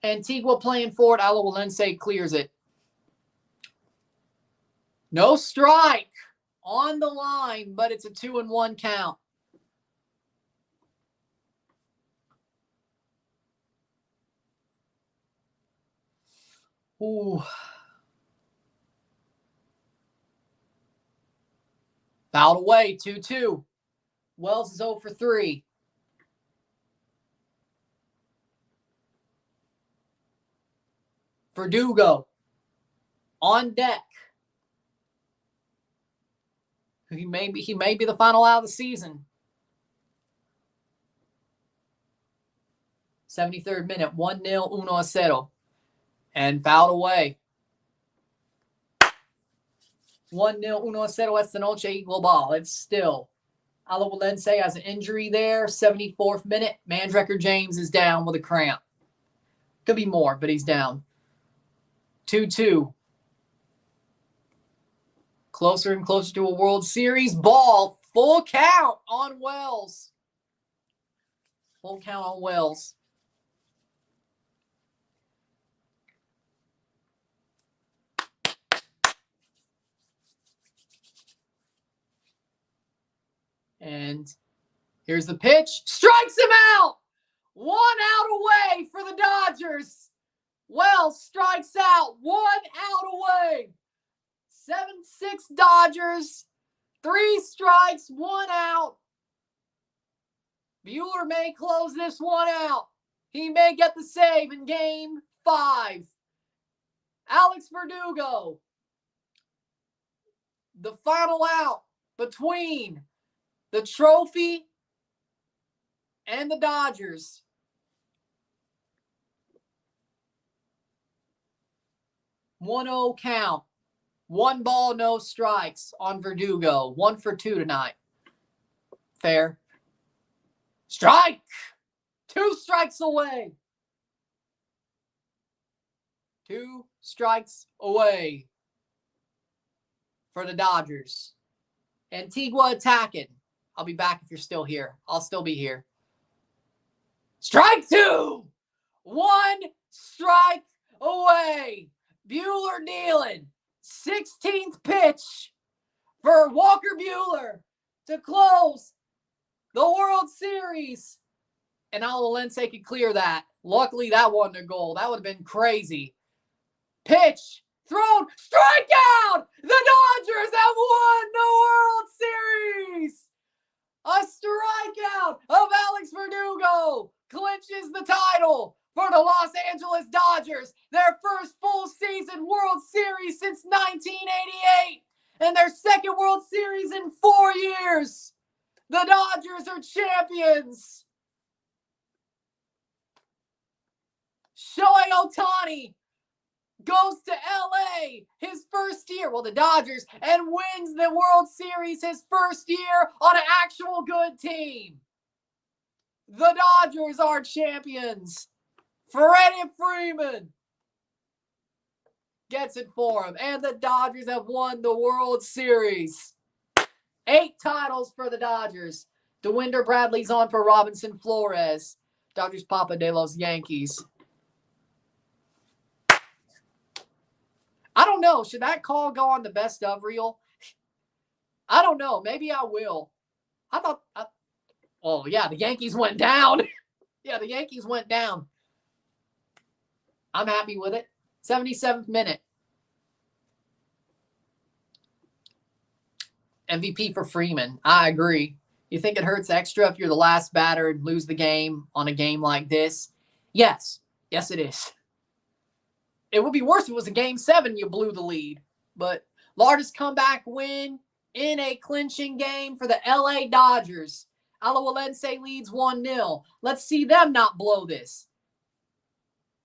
Antigua playing for it. Alajuelense clears it. No strike on the line, but it's a 2-1 count. Ooh. Fouled away. 2-2. Wells is 0 for 3. Verdugo on deck. He may be the final out of the season. 73rd minute, 1-0, 1-0. And fouled away. 1-0, 1-0, esta noche equal ball. It's still. Alajuelense has an injury there. 74th minute, Mandrecker James is down with a cramp. Could be more, but he's down. 2-2. Closer and closer to a World Series. Ball. Full count on Wells. Full count on Wells. And here's the pitch. Strikes him out. 1 out away for the Dodgers. Wells strikes out. 1 out away. 7-6 Dodgers. 3 strikes, 1 out. Buehler may close this one out. He may get the save in game 5. Alex Verdugo. The final out between the trophy and the Dodgers. One-0 count. 1 ball, no strikes on Verdugo. 1 for 2 tonight. Fair. Strike! 2 strikes away. 2 strikes away for the Dodgers. Antigua attacking. I'll be back if you're still here. I'll still be here. Strike 2! 1 strike away. Buehler dealing. 16th pitch for Walker Buehler to close the World Series. And Alajuelense could clear that. Luckily, that wasn't a goal. That would have been crazy. Pitch. Thrown. Strikeout! The Dodgers have won the World Series! A strikeout of Alex Verdugo clinches the title for the Los Angeles Dodgers. Their first full season World Series since 1988. And their second World Series in 4 years. The Dodgers are champions. Shohei Ohtani goes to LA his first year, the Dodgers, and wins the World Series his first year on an actual good team. The Dodgers are champions. Freddie Freeman gets it for him, and the Dodgers have won the World Series. 8 titles for the Dodgers. DeWinder Bradley's on for Robinson Flores. Dodgers Papa de los Yankees. I don't know. Should that call go on the best of reel? I don't know. Maybe I will. Oh, yeah, the Yankees went down. Yeah, the Yankees went down. I'm happy with it. 77th minute. MVP for Freeman. I agree. You think it hurts extra if you're the last batter and lose the game on a game like this? Yes. Yes, it is. It would be worse if it was a Game 7 you blew the lead. But largest comeback win in a clinching game for the LA Dodgers. Alajuelense leads 1-0. Let's see them not blow this.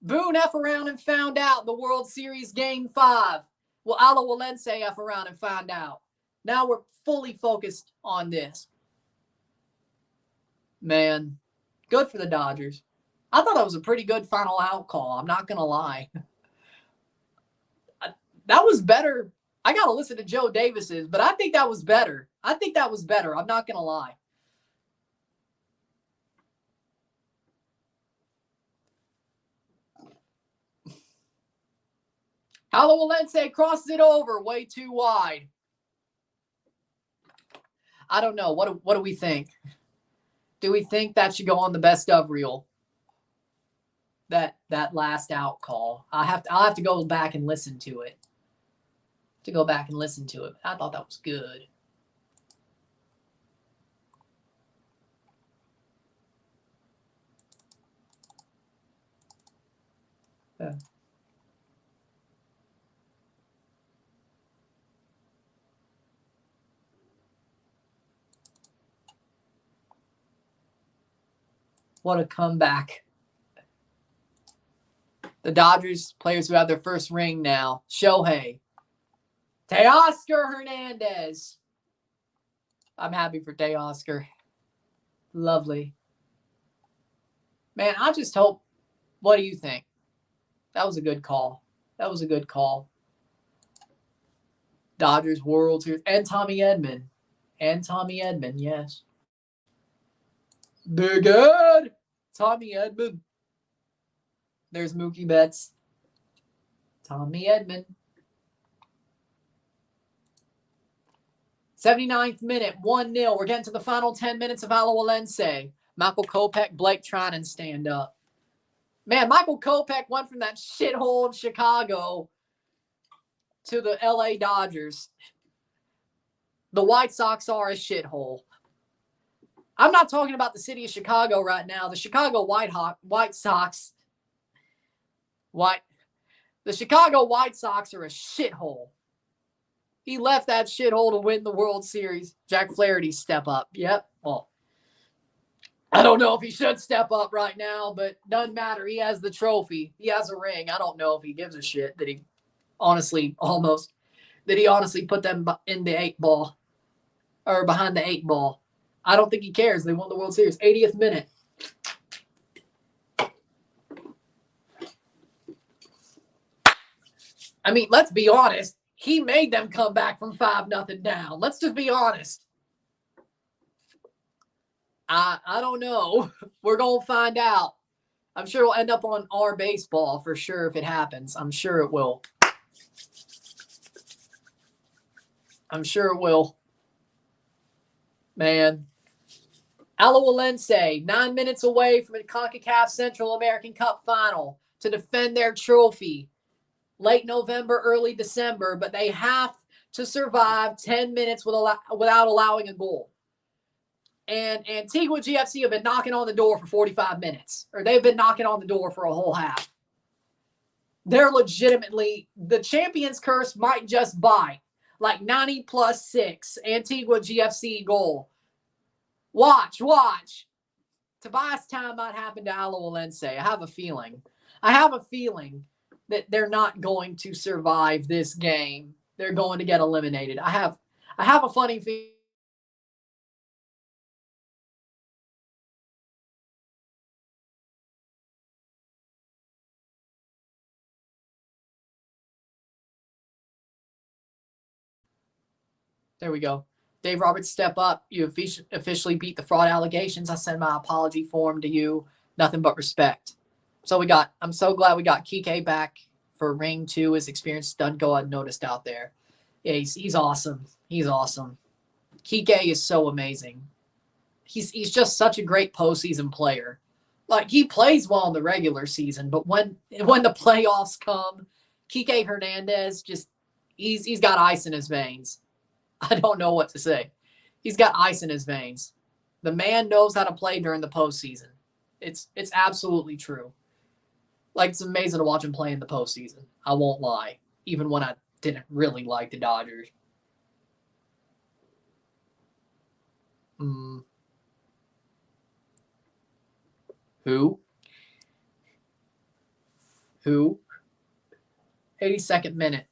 Boone F around and found out the World Series Game 5. Well, Alajuelense F around and found out. Now we're fully focused on this. Man, good for the Dodgers. I thought that was a pretty good final out call. I'm not going to lie. That was better. I got to listen to Joe Davis's, but I think that was better. I'm not going to lie. Alajuelense crosses it over way too wide. I don't know. What do we think? Do we think that should go on the best of reel? That last out call. I'll have to go back and listen to it. I thought that was good. Yeah. What a comeback. The Dodgers players who have their first ring now. Shohei. Teoscar Hernandez. I'm happy for Teoscar. Lovely. Man, I just hope. What do you think? That was a good call. Dodgers World Series. And Tommy Edman, yes. Big Ed. Tommy Edman. There's Mookie Betts. Tommy Edman. 79th minute, 1-0. We're getting to the final 10 minutes of Alajuelense. Michael Kopech, Blake Trinan stand up. Man, Michael Kopech went from that shithole of Chicago to the LA Dodgers. The White Sox are a shithole. I'm not talking about the city of Chicago right now. The Chicago White Sox The Chicago White Sox are a shithole. He left that shithole to win the World Series. Jack Flaherty step up. Yep. Well, I don't know if he should step up right now, but doesn't matter. He has the trophy. He has a ring. I don't know if he gives a shit that he honestly put them in the 8-ball or behind the 8-ball. I don't think he cares. They won the World Series. 80th minute. I mean, let's be honest. He made them come back from 5-0 down. Let's just be honest. I don't know. We're going to find out. I'm sure it'll end up on our baseball for sure if it happens. I'm sure it will. Man. Alajuelense, 9 minutes away from a CONCACAF Central American Cup final to defend their trophy. Late November, early December, but they have to survive 10 minutes without allowing a goal. And Antigua GFC have been knocking on the door for 45 minutes, or they've been knocking on the door for a whole half. They're legitimately, the Champions curse might just bite. Like 90+6, Antigua GFC goal. Watch. Tobias time might happen to Alajuelense. I have a feeling that they're not going to survive this game. They're going to get eliminated. I have a funny feeling. There we go. Dave Roberts, step up. You officially beat the fraud allegations. I send my apology form to you. Nothing but respect. So I'm so glad we got Kike back for Ring 2. His experience doesn't go unnoticed out there. Yeah, he's awesome. He's awesome. Kike is so amazing. He's just such a great postseason player. Like, he plays well in the regular season, but when the playoffs come, Kike Hernandez he's got ice in his veins. I don't know what to say. He's got ice in his veins. The man knows how to play during the postseason. It's absolutely true. Like, it's amazing to watch him play in the postseason. I won't lie. Even when I didn't really like the Dodgers. Who? 82nd minute.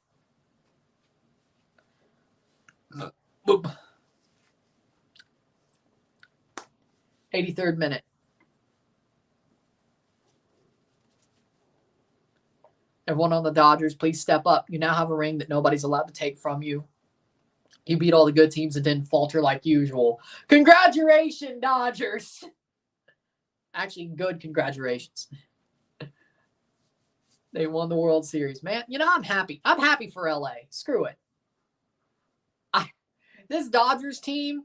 83rd minute. Everyone on the Dodgers, please step up. You now have a ring that nobody's allowed to take from you. You beat all the good teams and didn't falter like usual. Congratulations, Dodgers. Actually, good congratulations. They won the World Series. Man, I'm happy. I'm happy for LA. Screw it. This Dodgers team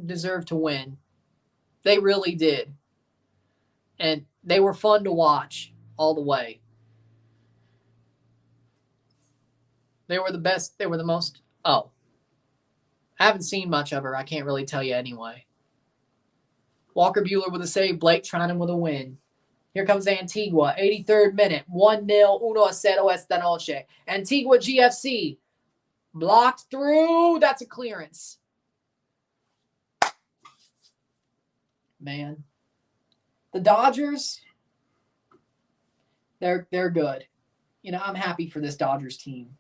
deserved to win. They really did. And they were fun to watch all the way. They were the best. They were the most. Oh. I haven't seen much of her. I can't really tell you anyway. Walker Buehler with a save. Blake Trinan with a win. Here comes Antigua. 83rd minute. 1-0. 1-0 esta noche. Antigua GFC. Blocked through. That's a clearance. Man. The Dodgers, they're good. I'm happy for this Dodgers team.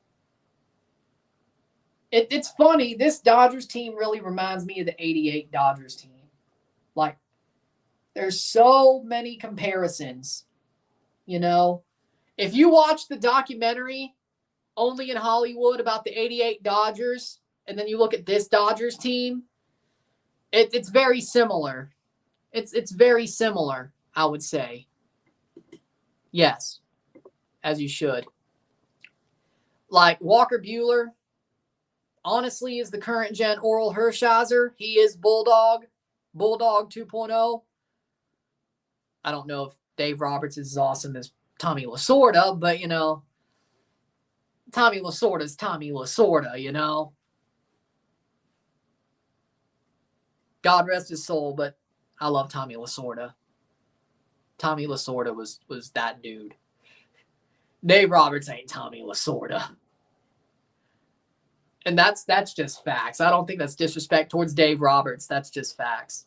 It's funny. This Dodgers team really reminds me of the 88 Dodgers team. Like, there's so many comparisons. If you watch the documentary Only in Hollywood about the 88 Dodgers, and then you look at this Dodgers team, it's very similar. It's very similar, I would say. Yes, as you should. Like, Walker Buehler, honestly, is the current gen Oral Hershiser. He is Bulldog 2.0. I don't know if Dave Roberts is as awesome as Tommy Lasorda, but, Tommy Lasorda's Tommy Lasorda, God rest his soul, but I love Tommy Lasorda. Tommy Lasorda was that dude. Dave Roberts ain't Tommy Lasorda. And that's just facts. I don't think that's disrespect towards Dave Roberts. That's just facts.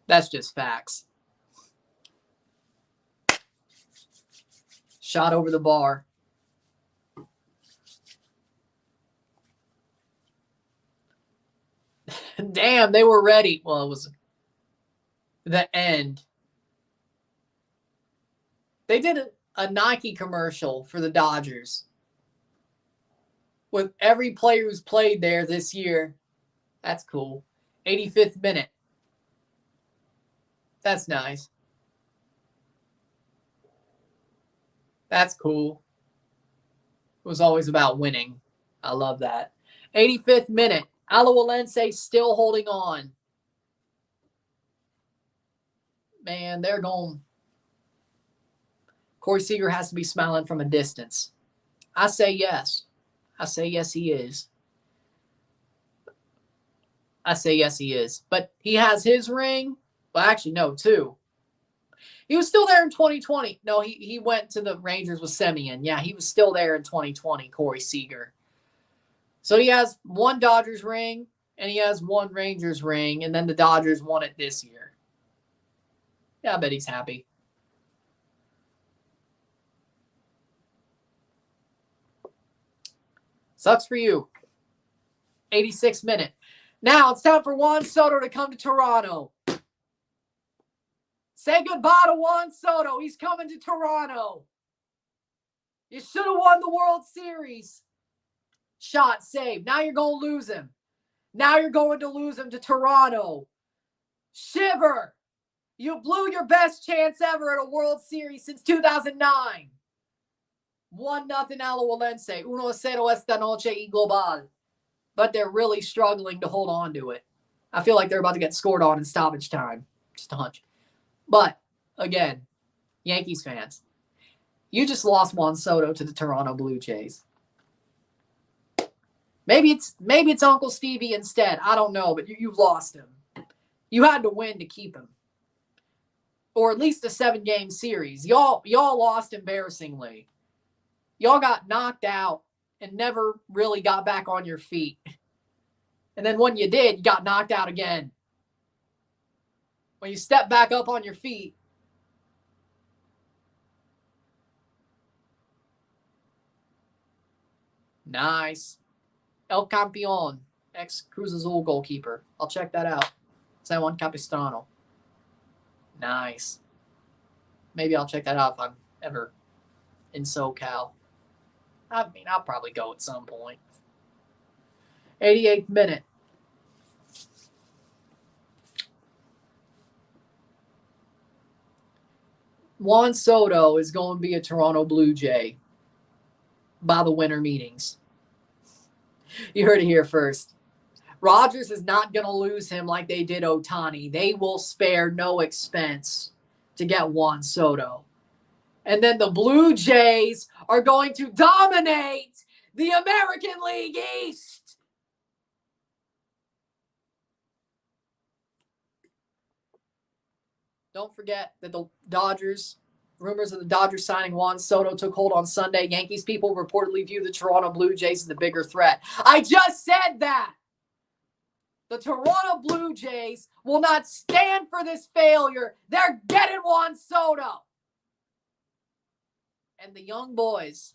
That's just facts. Shot over the bar. Damn, they were ready. Well, it was the end. They did a Nike commercial for the Dodgers with every player who's played there this year. That's cool. 85th minute. That's nice. That's cool. It was always about winning. I love that. 85th minute. Alajuelense still holding on. Man, they're going. Corey Seager has to be smiling from a distance. I say yes. I say yes, he is. I say yes, he is. But he has his ring. Well, actually, no, two. He was still there in 2020. No, he went to the Rangers with Semien. Yeah, he was still there in 2020, Corey Seager. So he has one Dodgers ring, and he has one Rangers ring, and then the Dodgers won it this year. Yeah, I bet he's happy. Sucks for you. 86th minute. Now it's time for Juan Soto to come to Toronto. Say goodbye to Juan Soto. He's coming to Toronto. You should have won the World Series. Shot saved. Now you're going to lose him. Now you're going to lose him to Toronto. Shiver. You blew your best chance ever at a World Series since 2009. 1-0 Alajuelense. 1-0 esta noche y global. But they're really struggling to hold on to it. I feel like they're about to get scored on in stoppage time. Just a hunch. But, again, Yankees fans, you just lost Juan Soto to the Toronto Blue Jays. Maybe it's Uncle Stevie instead. I don't know, but you've lost him. You had to win to keep him. Or at least a 7-game series. Y'all lost embarrassingly. Y'all got knocked out and never really got back on your feet. And then when you did, you got knocked out again. When you step back up on your feet, nice. El Campeón, ex-Cruz Azul goalkeeper. I'll check that out. San Juan Capistrano. Nice. Maybe I'll check that out if I'm ever in SoCal. I mean, I'll probably go at some point. 88th minute. Juan Soto is going to be a Toronto Blue Jay by the winter meetings. You heard it here first. Rogers is not going to lose him like they did Ohtani. They will spare no expense to get Juan Soto. And then the Blue Jays are going to dominate the American League East. Don't forget that the Dodgers, rumors of the Dodgers signing Juan Soto took hold on Sunday. Yankees people reportedly view the Toronto Blue Jays as the bigger threat. I just said that. The Toronto Blue Jays will not stand for this failure. They're getting Juan Soto. And the young boys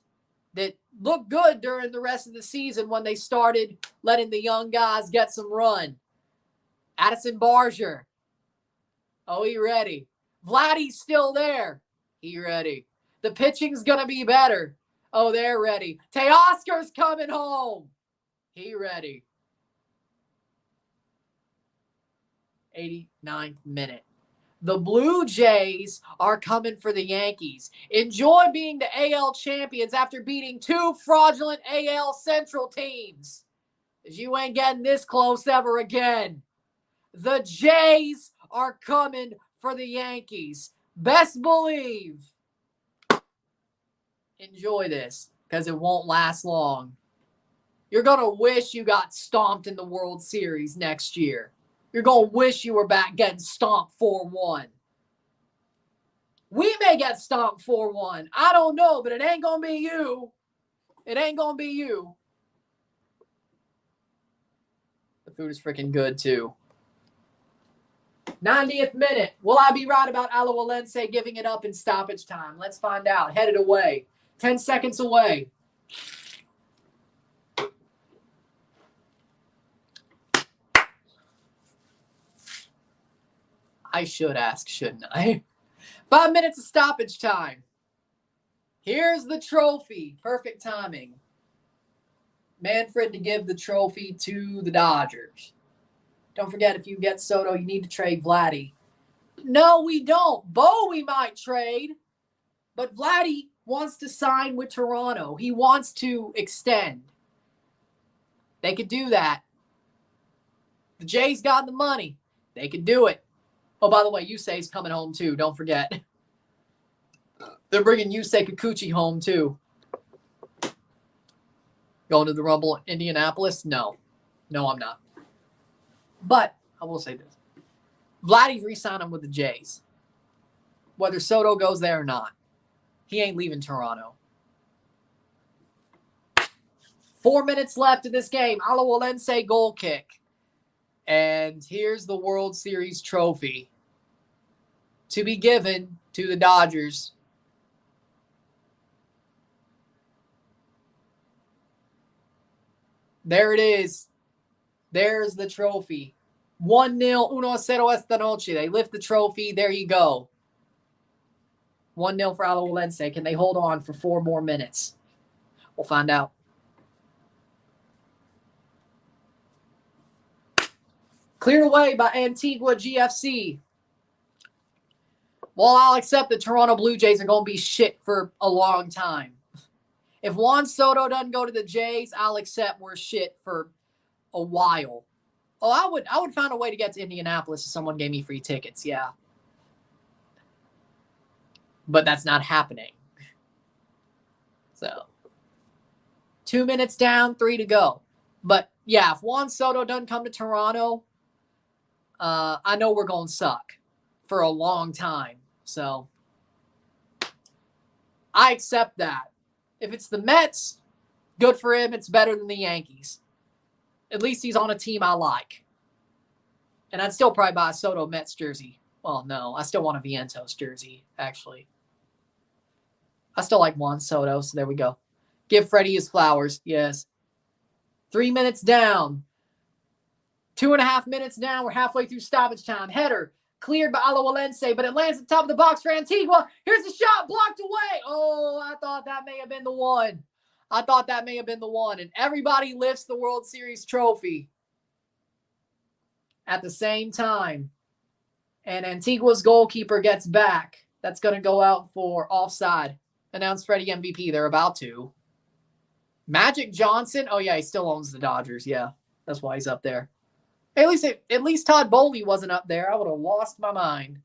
that looked good during the rest of the season when they started letting the young guys get some run. Addison Barger. Oh, he ready. Vladdy's still there. He ready. The pitching's going to be better. Oh, they're ready. Teoscar's coming home. He ready. 89th minute. The Blue Jays are coming for the Yankees. Enjoy being the AL champions after beating 2 fraudulent AL Central teams. Because you ain't getting this close ever again. The Jays are coming for the Yankees. Best believe. Enjoy this because it won't last long. You're going to wish you got stomped in the World Series next year. You're going to wish you were back getting stomped 4-1. We may get stomped 4-1. I don't know, but it ain't going to be you. It ain't going to be you. The food is freaking good, too. 90th minute. Will I be right about Alajuelense giving it up in stoppage time? Let's find out. Headed away. 10 seconds away. I should ask, shouldn't I? 5 minutes of stoppage time. Here's the trophy. Perfect timing. Manfred to give the trophy to the Dodgers. Don't forget, if you get Soto, you need to trade Vladdy. No, we don't. Bo, we might trade. But Vladdy wants to sign with Toronto. He wants to extend. They could do that. The Jays got the money. They could do it. Oh, by the way, Yusei's coming home too. Don't forget. They're bringing Yusei Kikuchi home too. Going to the Rumble in Indianapolis? No. No, I'm not. But I will say this. Vladdy's re-signing with the Jays. Whether Soto goes there or not. He ain't leaving Toronto. 4 minutes left in this game. Alajuelense goal kick. And here's the World Series trophy to be given to the Dodgers. There it is. There's the trophy. 1-0, 1-0 esta noche. They lift the trophy. There you go. 1-0 for Alajuelense. Can they hold on for 4 more minutes? We'll find out. Cleared away by Antigua GFC. Well, I'll accept the Toronto Blue Jays are going to be shit for a long time. If Juan Soto doesn't go to the Jays, I'll accept we're shit for a while. Oh, I would find a way to get to Indianapolis if someone gave me free tickets, yeah. But that's not happening. So, 2 minutes down, 3 to go. But, yeah, if Juan Soto doesn't come to Toronto, I know we're going to suck for a long time. So, I accept that. If it's the Mets, good for him. It's better than the Yankees. At least he's on a team I like. And I'd still probably buy a Soto Mets jersey. Well, no, I still want a Vientos jersey, actually. I still like Juan Soto, so there we go. Give Freddie his flowers, yes. 3 minutes down. 2.5 minutes down. We're halfway through stoppage time. Header cleared by Alajuelense, but it lands at the top of the box for Antigua. Here's the shot, blocked away. Oh, I thought that may have been the one. And everybody lifts the World Series trophy at the same time. And Antigua's goalkeeper gets back. That's going to go out for offside. Announced Freddie MVP. They're about to. Magic Johnson. Oh, yeah, he still owns the Dodgers. Yeah, that's why he's up there. At least Todd Bowley wasn't up there. I would have lost my mind.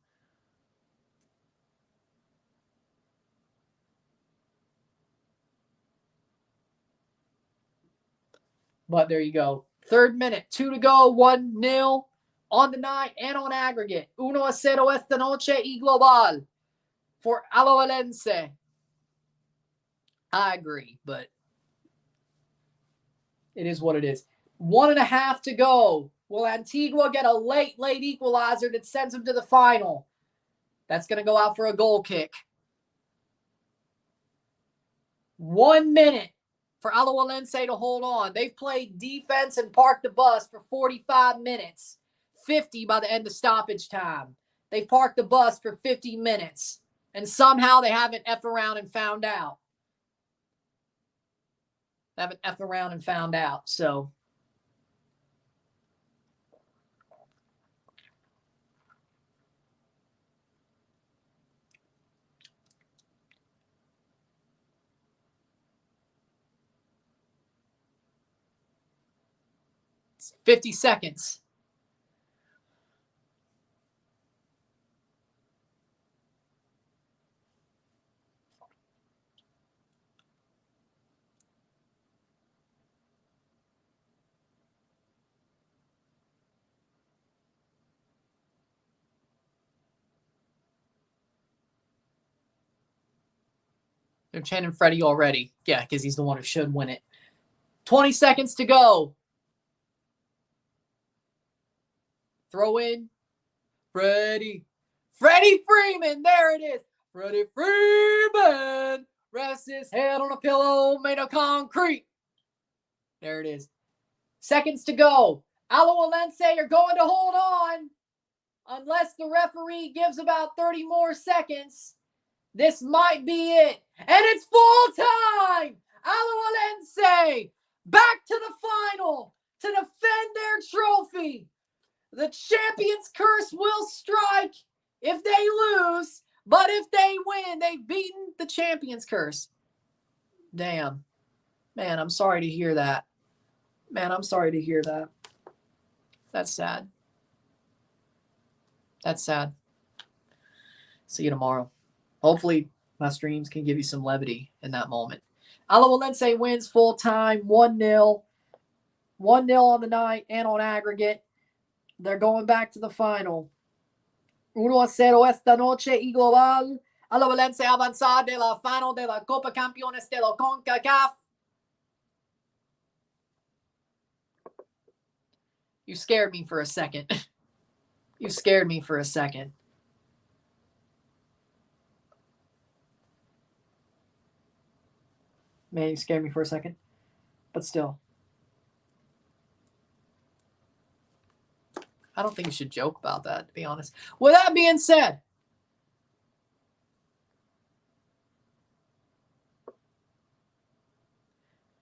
But there you go. 3rd minute, 2 to go, 1-0 on the night and on aggregate. 1-0 esta noche y global for Alajuelense. I agree, but it is what it is. 1.5 to go. Will Antigua get a late equalizer that sends them to the final? That's going to go out for a goal kick. 1 minute for Alajuelense to hold on. They've played defense and parked the bus for 45 minutes. 50 by the end of stoppage time. They've parked the bus for 50 minutes. And somehow they haven't effed around and found out. So it's 50 seconds. They're chanting Freddie already. Yeah, because he's the one who should win it. 20 seconds to go. Throw in. Freddie Freeman. There it is. Freddie Freeman rests his head on a pillow made of concrete. There it is. Seconds to go. Alajuelense are going to hold on unless the referee gives about 30 more seconds. This might be it. And it's full time. Alajuelense back to the final to defend their trophy. The champion's curse will strike if they lose, but if they win, they've beaten the champion's curse. Damn. Man, I'm sorry to hear that. That's sad. See you tomorrow. Hopefully, my streams can give you some levity in that moment. Alajuelense wins full time, 1-0. 1-0 on the night and on aggregate. They're going back to the final. 1-0 esta noche y global. Alajuelense avanzar de la final de la Copa Campeones de la CONCACAF. You scared me for a second. Man, you scared me for a second. But still. I don't think you should joke about that, to be honest. With that being said,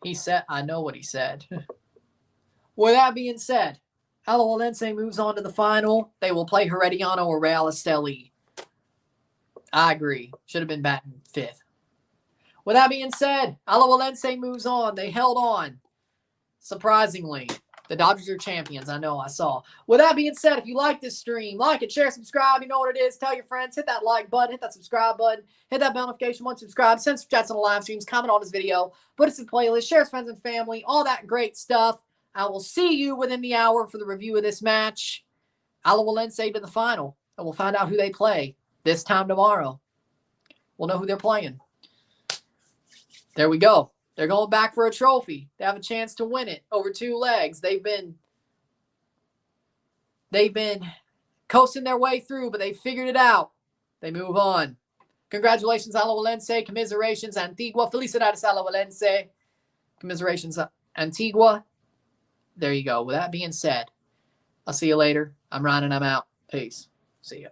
he said, I know what he said. With that being said, Alajuelense moves on to the final. They will play Herediano or Real Esteli. I agree. Should have been batting 5th. With that being said, Alajuelense moves on. They held on. Surprisingly. The Dodgers are champions. I know, I saw. With that being said, if you like this stream, like it, share, subscribe. You know what it is. Tell your friends. Hit that like button. Hit that subscribe button. Hit that bell notification once subscribe. Send some chats on the live streams. Comment on this video. Put us in playlist. Share with friends and family. All that great stuff. I will see you within the hour for the review of this match. Alajuelense to the final. And we'll find out who they play this time tomorrow. We'll know who they're playing. There we go. They're going back for a trophy. They have a chance to win it over 2 legs. They've been coasting their way through, but they figured it out. They move on. Congratulations, Alajuelense. Commiserations, Antigua. Felicidades, Alajuelense. Commiserations, Antigua. There you go. With that being said, I'll see you later. I'm Ryan and I'm out. Peace. See ya.